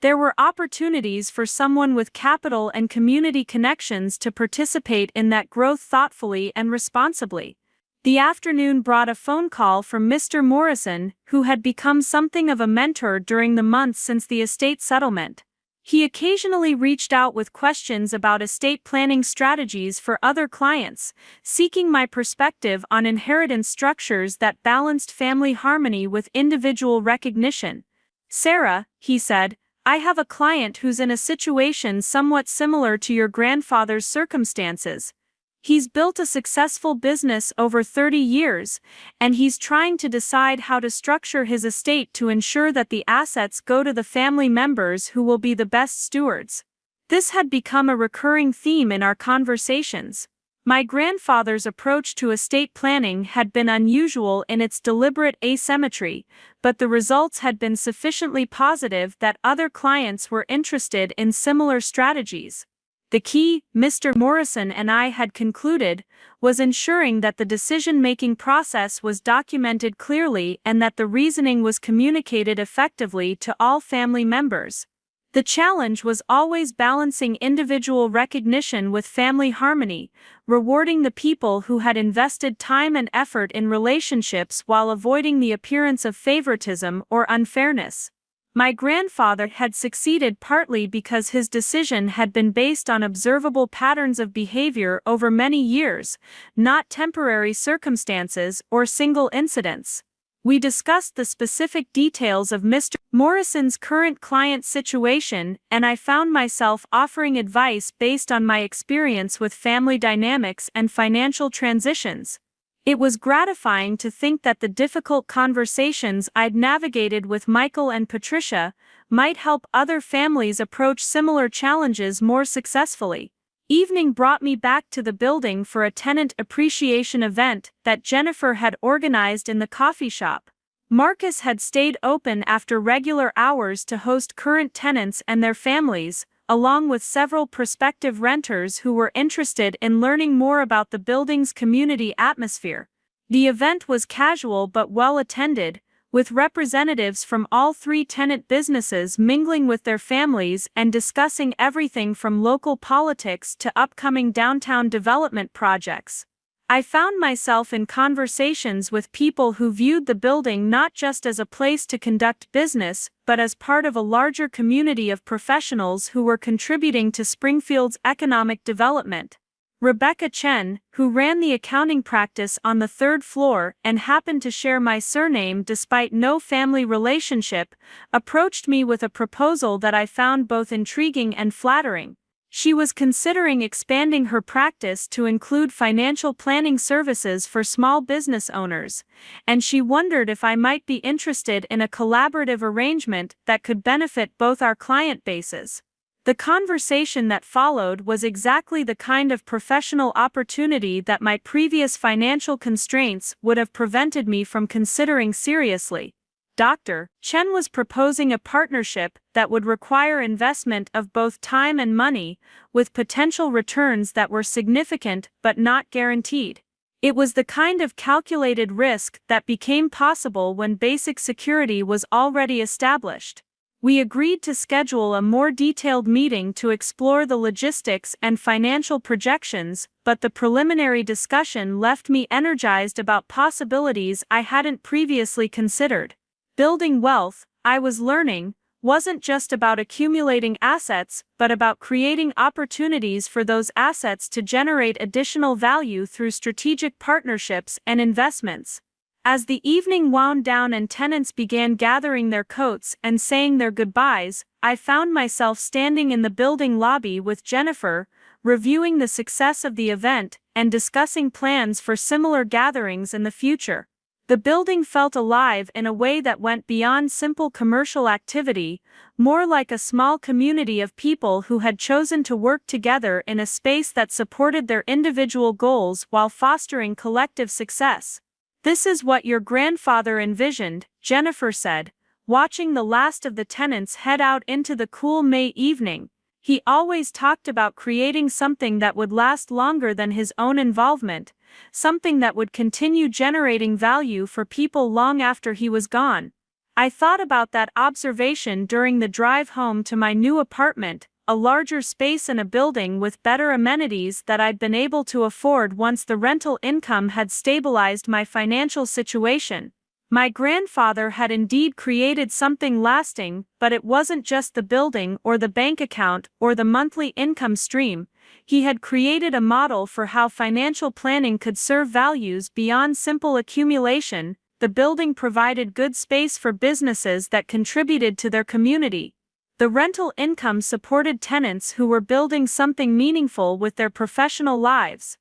There were opportunities for someone with capital and community connections to participate in that growth thoughtfully and responsibly. The afternoon brought a phone call from Mr. Morrison, who had become something of a mentor during the months since the estate settlement. He occasionally reached out with questions about estate planning strategies for other clients, seeking my perspective on inheritance structures that balanced family harmony with individual recognition. "Sarah," he said, "I have a client who's in a situation somewhat similar to your grandfather's circumstances. He's built a successful business over 30 years, and he's trying to decide how to structure his estate to ensure that the assets go to the family members who will be the best stewards." This had become a recurring theme in our conversations. My grandfather's approach to estate planning had been unusual in its deliberate asymmetry, but the results had been sufficiently positive that other clients were interested in similar strategies. The key, Mr. Morrison and I had concluded, was ensuring that the decision-making process was documented clearly and that the reasoning was communicated effectively to all family members. The challenge was always balancing individual recognition with family harmony, rewarding the people who had invested time and effort in relationships while avoiding the appearance of favoritism or unfairness. My grandfather had succeeded partly because his decision had been based on observable patterns of behavior over many years, not temporary circumstances or single incidents. We discussed the specific details of Mr. Morrison's current client situation, and I found myself offering advice based on my experience with family dynamics and financial transitions. It was gratifying to think that the difficult conversations I'd navigated with Michael and Patricia might help other families approach similar challenges more successfully. Evening brought me back to the building for a tenant appreciation event that Jennifer had organized in the coffee shop. Marcus had stayed open after regular hours to host current tenants and their families, along with several prospective renters who were interested in learning more about the building's community atmosphere. The event was casual but well attended, with representatives from all three tenant businesses mingling with their families and discussing everything from local politics to upcoming downtown development projects. I found myself in conversations with people who viewed the building not just as a place to conduct business, but as part of a larger community of professionals who were contributing to Springfield's economic development. Rebecca Chen, who ran the accounting practice on the third floor and happened to share my surname despite no family relationship, approached me with a proposal that I found both intriguing and flattering. She was considering expanding her practice to include financial planning services for small business owners, and she wondered if I might be interested in a collaborative arrangement that could benefit both our client bases. The conversation that followed was exactly the kind of professional opportunity that my previous financial constraints would have prevented me from considering seriously. Dr. Chen was proposing a partnership that would require investment of both time and money, with potential returns that were significant but not guaranteed. It was the kind of calculated risk that became possible when basic security was already established. We agreed to schedule a more detailed meeting to explore the logistics and financial projections, but the preliminary discussion left me energized about possibilities I hadn't previously considered. Building wealth, I was learning, wasn't just about accumulating assets, but about creating opportunities for those assets to generate additional value through strategic partnerships and investments. As the evening wound down and tenants began gathering their coats and saying their goodbyes, I found myself standing in the building lobby with Jennifer, reviewing the success of the event and discussing plans for similar gatherings in the future. The building felt alive in a way that went beyond simple commercial activity, more like a small community of people who had chosen to work together in a space that supported their individual goals while fostering collective success. "This is what your grandfather envisioned," Jennifer said, watching the last of the tenants head out into the cool May evening. "He always talked about creating something that would last longer than his own involvement, something that would continue generating value for people long after he was gone." I thought about that observation during the drive home to my new apartment, a larger space in a building with better amenities that I'd been able to afford once the rental income had stabilized my financial situation. My grandfather had indeed created something lasting, but it wasn't just the building or the bank account or the monthly income stream. He had created a model for how financial planning could serve values beyond simple accumulation. The building provided good space for businesses that contributed to their community. The rental income supported tenants who were building something meaningful with their professional lives.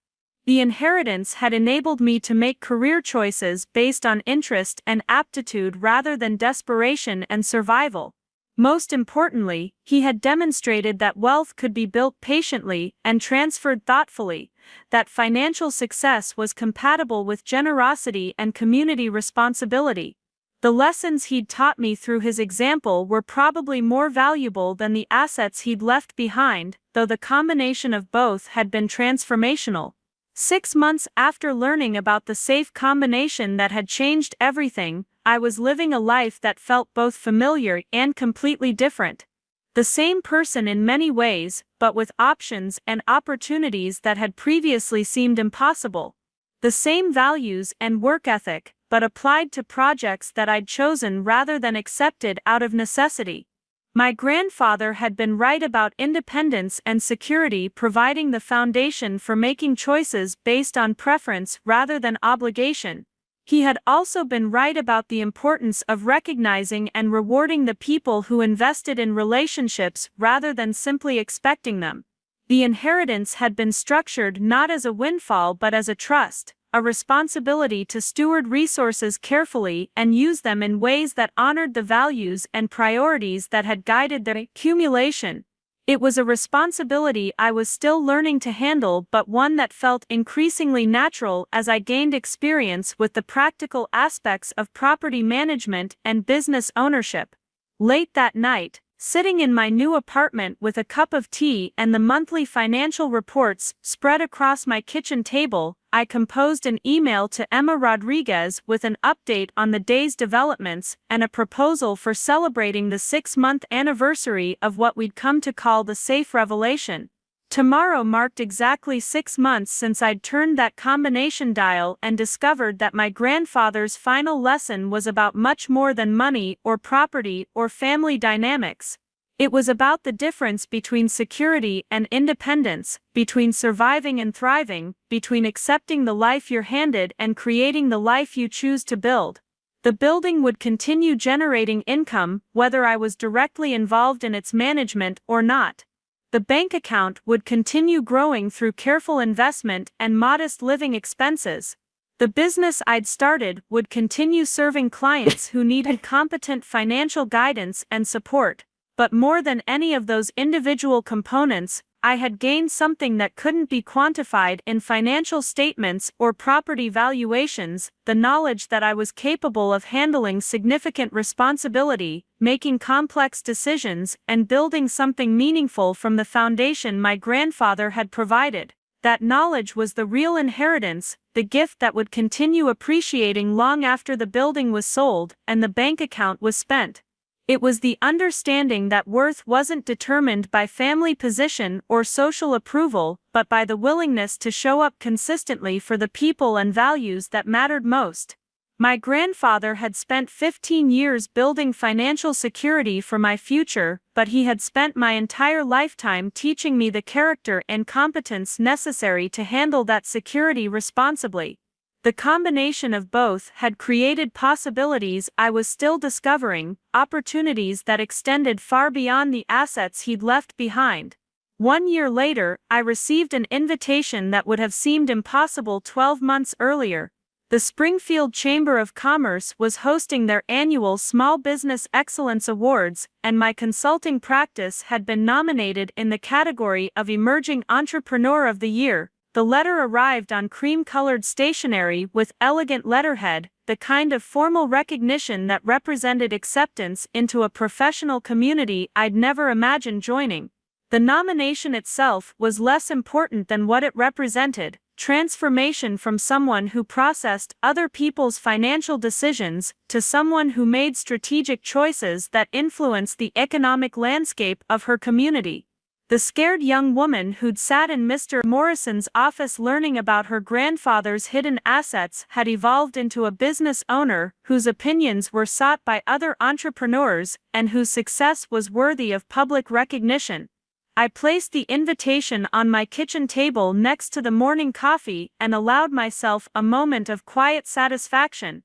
The inheritance had enabled me to make career choices based on interest and aptitude rather than desperation and survival. Most importantly, he had demonstrated that wealth could be built patiently and transferred thoughtfully, that financial success was compatible with generosity and community responsibility. The lessons he'd taught me through his example were probably more valuable than the assets he'd left behind, though the combination of both had been transformational. 6 months after learning about the safe combination that had changed everything, I was living a life that felt both familiar and completely different. The same person in many ways, but with options and opportunities that had previously seemed impossible. The same values and work ethic, but applied to projects that I'd chosen rather than accepted out of necessity. My grandfather had been right about independence and security, providing the foundation for making choices based on preference rather than obligation. He had also been right about the importance of recognizing and rewarding the people who invested in relationships rather than simply expecting them. The inheritance had been structured not as a windfall but as a trust, a responsibility to steward resources carefully and use them in ways that honored the values and priorities that had guided their accumulation. It was a responsibility I was still learning to handle, but one that felt increasingly natural as I gained experience with the practical aspects of property management and business ownership. Late that night, sitting in my new apartment with a cup of tea and the monthly financial reports spread across my kitchen table, I composed an email to Emma Rodriguez with an update on the day's developments and a proposal for celebrating the 6-month anniversary of what we'd come to call the safe revelation. Tomorrow marked exactly 6 months since I'd turned that combination dial and discovered that my grandfather's final lesson was about much more than money or property or family dynamics. It was about the difference between security and independence, between surviving and thriving, between accepting the life you're handed and creating the life you choose to build. The building would continue generating income, whether I was directly involved in its management or not. The bank account would continue growing through careful investment and modest living expenses. The business I'd started would continue serving clients who needed competent financial guidance and support. But more than any of those individual components, I had gained something that couldn't be quantified in financial statements or property valuations: the knowledge that I was capable of handling significant responsibility, making complex decisions, and building something meaningful from the foundation my grandfather had provided. That knowledge was the real inheritance, the gift that would continue appreciating long after the building was sold and the bank account was spent. It was the understanding that worth wasn't determined by family position or social approval, but by the willingness to show up consistently for the people and values that mattered most. My grandfather had spent 15 years building financial security for my future, but he had spent my entire lifetime teaching me the character and competence necessary to handle that security responsibly. The combination of both had created possibilities I was still discovering, opportunities that extended far beyond the assets he'd left behind. 1 year later, I received an invitation that would have seemed impossible 12 months earlier. The Springfield Chamber of Commerce was hosting their annual Small Business Excellence Awards, and my consulting practice had been nominated in the category of Emerging Entrepreneur of the Year. The letter arrived on cream-colored stationery with elegant letterhead, the kind of formal recognition that represented acceptance into a professional community I'd never imagined joining. The nomination itself was less important than what it represented: transformation from someone who processed other people's financial decisions to someone who made strategic choices that influenced the economic landscape of her community. The scared young woman who'd sat in Mr. Morrison's office learning about her grandfather's hidden assets had evolved into a business owner whose opinions were sought by other entrepreneurs and whose success was worthy of public recognition. I placed the invitation on my kitchen table next to the morning coffee and allowed myself a moment of quiet satisfaction.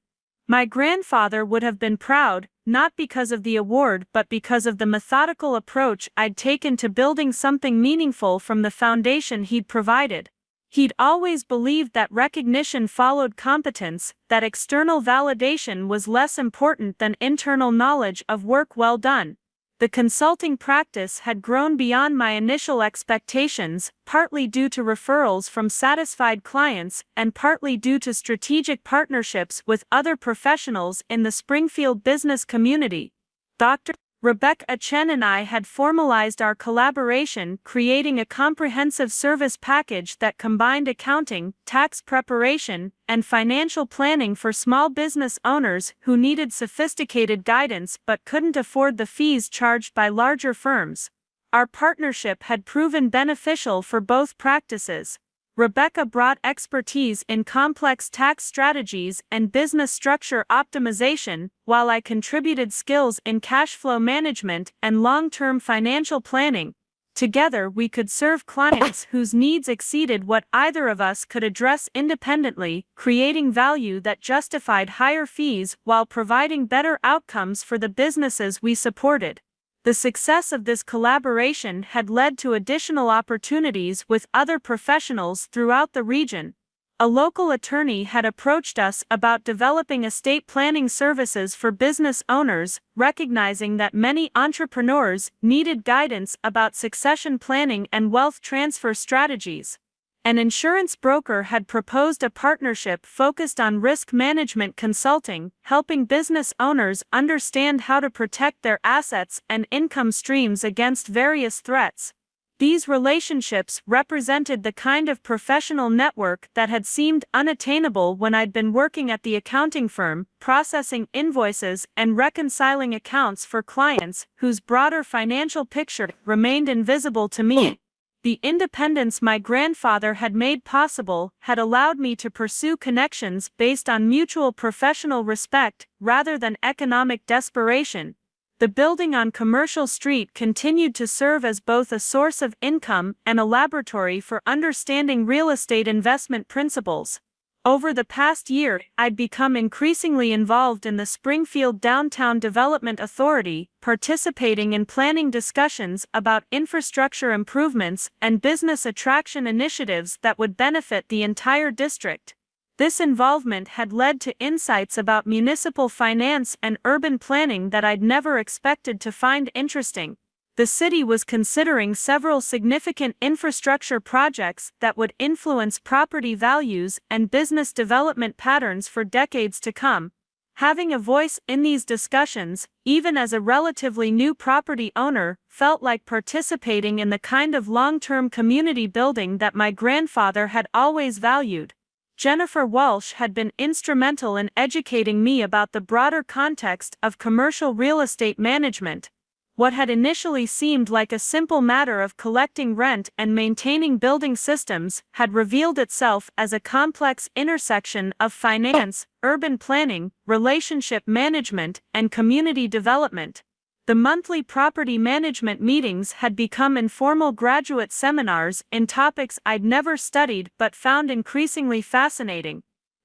My grandfather would have been proud, not because of the award but because of the methodical approach I'd taken to building something meaningful from the foundation he'd provided. He'd always believed that recognition followed competence, that external validation was less important than internal knowledge of work well done. The consulting practice had grown beyond my initial expectations, partly due to referrals from satisfied clients and partly due to strategic partnerships with other professionals in the Springfield business community. Dr. Rebecca Chen and I had formalized our collaboration, creating a comprehensive service package that combined accounting, tax preparation, and financial planning for small business owners who needed sophisticated guidance but couldn't afford the fees charged by larger firms. Our partnership had proven beneficial for both practices. Rebecca brought expertise in complex tax strategies and business structure optimization, while I contributed skills in cash flow management and long-term financial planning. Together we could serve clients whose needs exceeded what either of us could address independently, creating value that justified higher fees while providing better outcomes for the businesses we supported. The success of this collaboration had led to additional opportunities with other professionals throughout the region. A local attorney had approached us about developing estate planning services for business owners, recognizing that many entrepreneurs needed guidance about succession planning and wealth transfer strategies. An insurance broker had proposed a partnership focused on risk management consulting, helping business owners understand how to protect their assets and income streams against various threats. These relationships represented the kind of professional network that had seemed unattainable when I'd been working at the accounting firm, processing invoices and reconciling accounts for clients whose broader financial picture remained invisible to me. The independence my grandfather had made possible had allowed me to pursue connections based on mutual professional respect rather than economic desperation. The building on Commercial Street continued to serve as both a source of income and a laboratory for understanding real estate investment principles. Over the past year, I'd become increasingly involved in the Springfield Downtown Development Authority, participating in planning discussions about infrastructure improvements and business attraction initiatives that would benefit the entire district. This involvement had led to insights about municipal finance and urban planning that I'd never expected to find interesting. The city was considering several significant infrastructure projects that would influence property values and business development patterns for decades to come. Having a voice in these discussions, even as a relatively new property owner, felt like participating in the kind of long-term community building that my grandfather had always valued. Jennifer Walsh had been instrumental in educating me about the broader context of commercial real estate management. What had initially seemed like a simple matter of collecting rent and maintaining building systems had revealed itself as a complex intersection of finance, urban planning, relationship management, and community development. The monthly property management meetings had become informal graduate seminars in topics I'd never studied but found increasingly fascinating.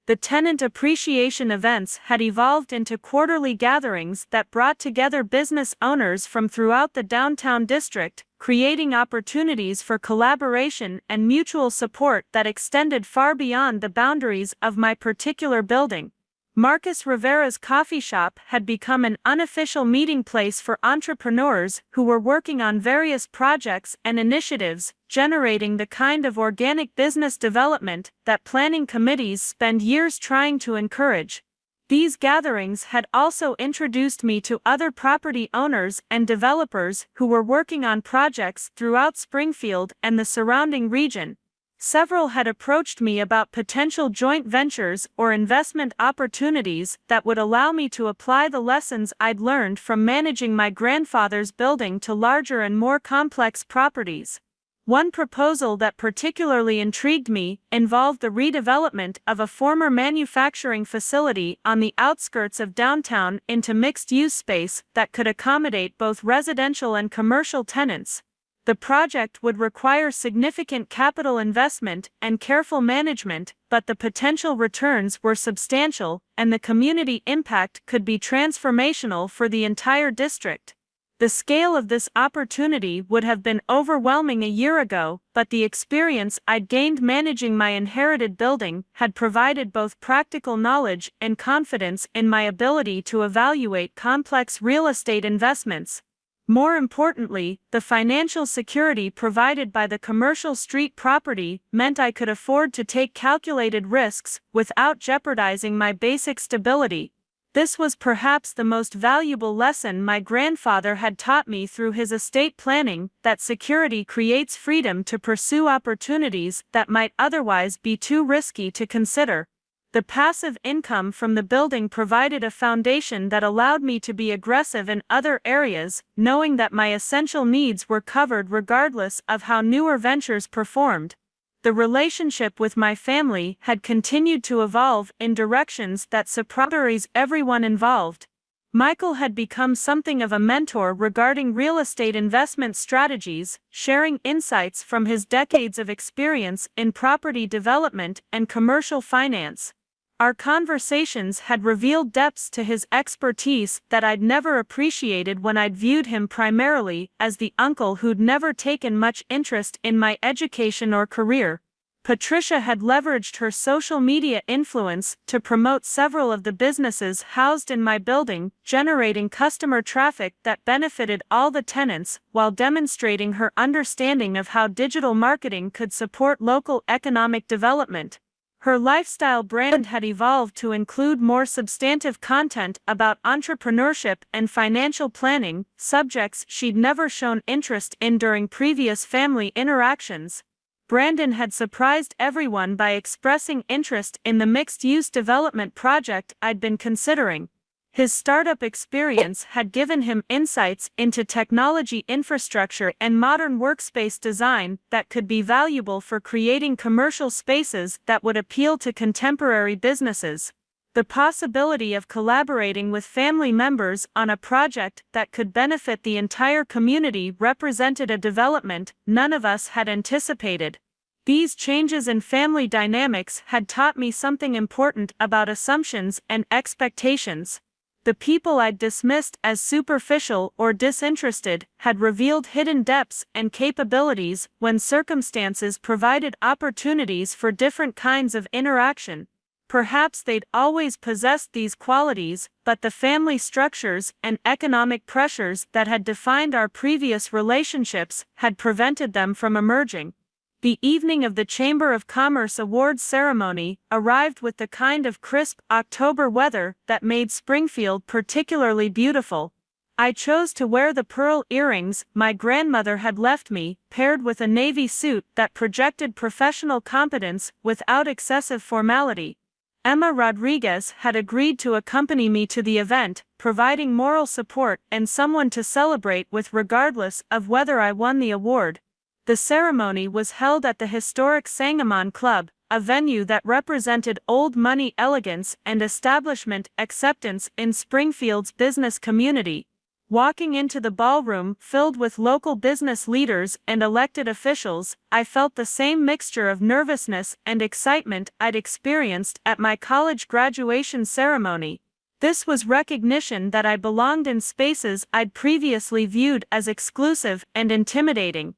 The tenant appreciation events had evolved into quarterly gatherings that brought together business owners from throughout the downtown district, creating opportunities for collaboration and mutual support that extended far beyond the boundaries of my particular building. Marcus Rivera's coffee shop had become an unofficial meeting place for entrepreneurs who were working on various projects and initiatives, generating the kind of organic business development that planning committees spend years trying to encourage. These gatherings had also introduced me to other property owners and developers who were working on projects throughout Springfield and the surrounding region. Several had approached me about potential joint ventures or investment opportunities that would allow me to apply the lessons I'd learned from managing my grandfather's building to larger and more complex properties. One proposal that particularly intrigued me involved the redevelopment of a former manufacturing facility on the outskirts of downtown into mixed-use space that could accommodate both residential and commercial tenants. The project would require significant capital investment and careful management, but the potential returns were substantial, and the community impact could be transformational for the entire district. The scale of this opportunity would have been overwhelming a year ago, but the experience I'd gained managing my inherited building had provided both practical knowledge and confidence in my ability to evaluate complex real estate investments. More importantly, the financial security provided by the commercial street property meant I could afford to take calculated risks without jeopardizing my basic stability. This was perhaps the most valuable lesson my grandfather had taught me through his estate planning, that security creates freedom to pursue opportunities that might otherwise be too risky to consider. The passive income from the building provided a foundation that allowed me to be aggressive in other areas, knowing that my essential needs were covered regardless of how newer ventures performed. The relationship with my family had continued to evolve in directions that surprised everyone involved. Michael had become something of a mentor regarding real estate investment strategies, sharing insights from his decades of experience in property development and commercial finance. Our conversations had revealed depths to his expertise that I'd never appreciated when I'd viewed him primarily as the uncle who'd never taken much interest in my education or career. Patricia had leveraged her social media influence to promote several of the businesses housed in my building, generating customer traffic that benefited all the tenants, while demonstrating her understanding of how digital marketing could support local economic development. Her lifestyle brand had evolved to include more substantive content about entrepreneurship and financial planning, subjects she'd never shown interest in during previous family interactions. Brandon had surprised everyone by expressing interest in the mixed-use development project I'd been considering. His startup experience had given him insights into technology infrastructure and modern workspace design that could be valuable for creating commercial spaces that would appeal to contemporary businesses. The possibility of collaborating with family members on a project that could benefit the entire community represented a development none of us had anticipated. These changes in family dynamics had taught me something important about assumptions and expectations. The people I'd dismissed as superficial or disinterested had revealed hidden depths and capabilities when circumstances provided opportunities for different kinds of interaction. Perhaps they'd always possessed these qualities, but the family structures and economic pressures that had defined our previous relationships had prevented them from emerging. The evening of the Chamber of Commerce Awards ceremony arrived with the kind of crisp October weather that made Springfield particularly beautiful. I chose to wear the pearl earrings my grandmother had left me, paired with a navy suit that projected professional competence without excessive formality. Emma Rodriguez had agreed to accompany me to the event, providing moral support and someone to celebrate with regardless of whether I won the award. The ceremony was held at the historic Sangamon Club, a venue that represented old money elegance and establishment acceptance in Springfield's business community. Walking into the ballroom filled with local business leaders and elected officials, I felt the same mixture of nervousness and excitement I'd experienced at my college graduation ceremony. This was recognition that I belonged in spaces I'd previously viewed as exclusive and intimidating.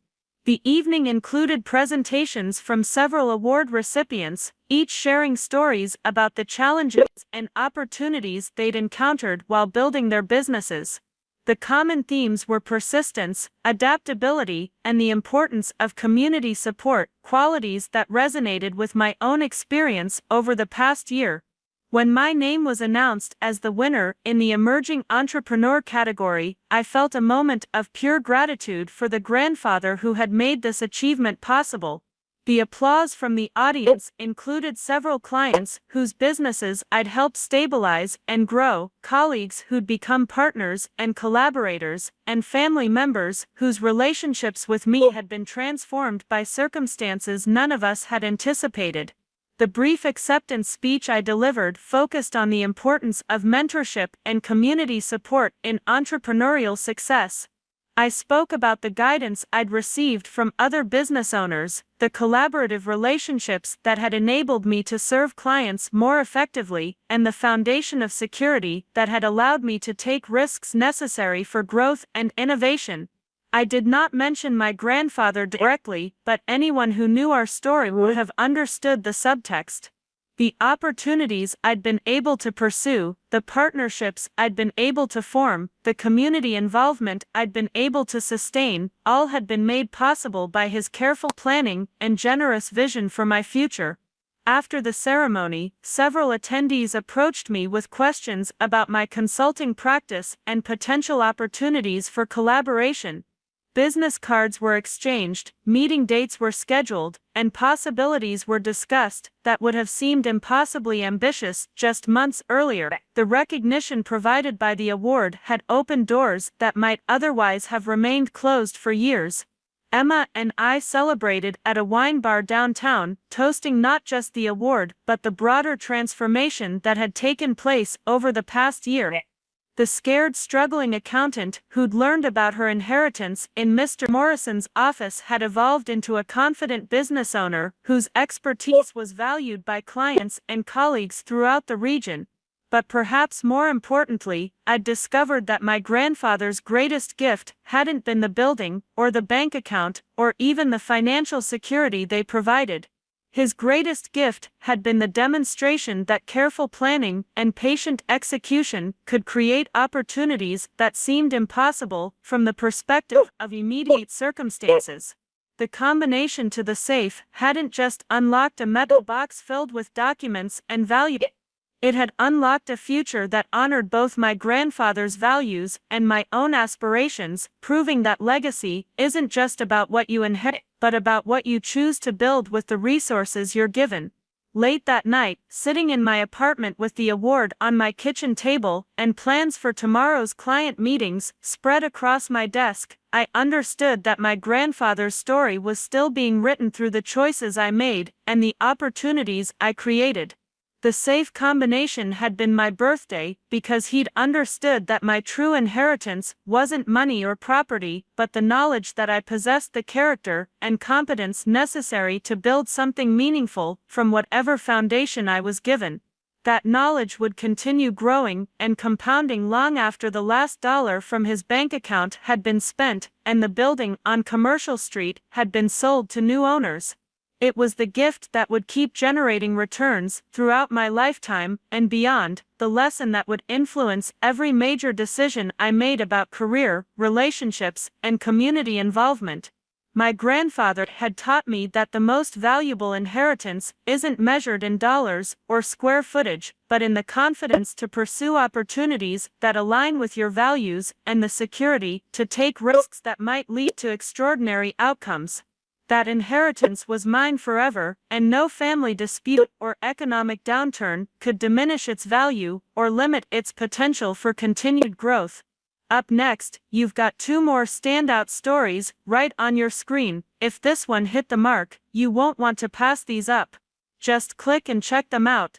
The evening included presentations from several award recipients, each sharing stories about the challenges and opportunities they'd encountered while building their businesses. The common themes were persistence, adaptability, and the importance of community support, qualities that resonated with my own experience over the past year. When my name was announced as the winner in the Emerging Entrepreneur category, I felt a moment of pure gratitude for the grandfather who had made this achievement possible. The applause from the audience included several clients whose businesses I'd helped stabilize and grow, colleagues who'd become partners and collaborators, and family members whose relationships with me had been transformed by circumstances none of us had anticipated. The brief acceptance speech I delivered focused on the importance of mentorship and community support in entrepreneurial success. I spoke about the guidance I'd received from other business owners, the collaborative relationships that had enabled me to serve clients more effectively, and the foundation of security that had allowed me to take risks necessary for growth and innovation. I did not mention my grandfather directly, but anyone who knew our story would have understood the subtext. The opportunities I'd been able to pursue, the partnerships I'd been able to form, the community involvement I'd been able to sustain, all had been made possible by his careful planning and generous vision for my future. After the ceremony, several attendees approached me with questions about my consulting practice and potential opportunities for collaboration. Business cards were exchanged, meeting dates were scheduled, and possibilities were discussed that would have seemed impossibly ambitious just months earlier. The recognition provided by the award had opened doors that might otherwise have remained closed for years. Emma and I celebrated at a wine bar downtown, toasting not just the award but the broader transformation that had taken place over the past year. The scared, struggling accountant who'd learned about her inheritance in Mr. Morrison's office had evolved into a confident business owner whose expertise was valued by clients and colleagues throughout the region. But perhaps more importantly, I'd discovered that my grandfather's greatest gift hadn't been the building, or the bank account, or even the financial security they provided. His greatest gift had been the demonstration that careful planning and patient execution could create opportunities that seemed impossible from the perspective of immediate circumstances. The combination to the safe hadn't just unlocked a metal box filled with documents and value. It had unlocked a future that honored both my grandfather's values and my own aspirations, proving that legacy isn't just about what you inherit, but about what you choose to build with the resources you're given. Late that night, sitting in my apartment with the award on my kitchen table and plans for tomorrow's client meetings spread across my desk, I understood that my grandfather's story was still being written through the choices I made and the opportunities I created. The safe combination had been my birthday because he'd understood that my true inheritance wasn't money or property, but the knowledge that I possessed the character and competence necessary to build something meaningful from whatever foundation I was given. That knowledge would continue growing and compounding long after the last dollar from his bank account had been spent and the building on Commercial Street had been sold to new owners. It was the gift that would keep generating returns throughout my lifetime and beyond, the lesson that would influence every major decision I made about career, relationships, and community involvement. My grandfather had taught me that the most valuable inheritance isn't measured in dollars or square footage, but in the confidence to pursue opportunities that align with your values and the security to take risks that might lead to extraordinary outcomes. That inheritance was mine forever, and no family dispute or economic downturn could diminish its value or limit its potential for continued growth. Up next, you've got two more standout stories right on your screen. If this one hit the mark, you won't want to pass these up. Just click and check them out.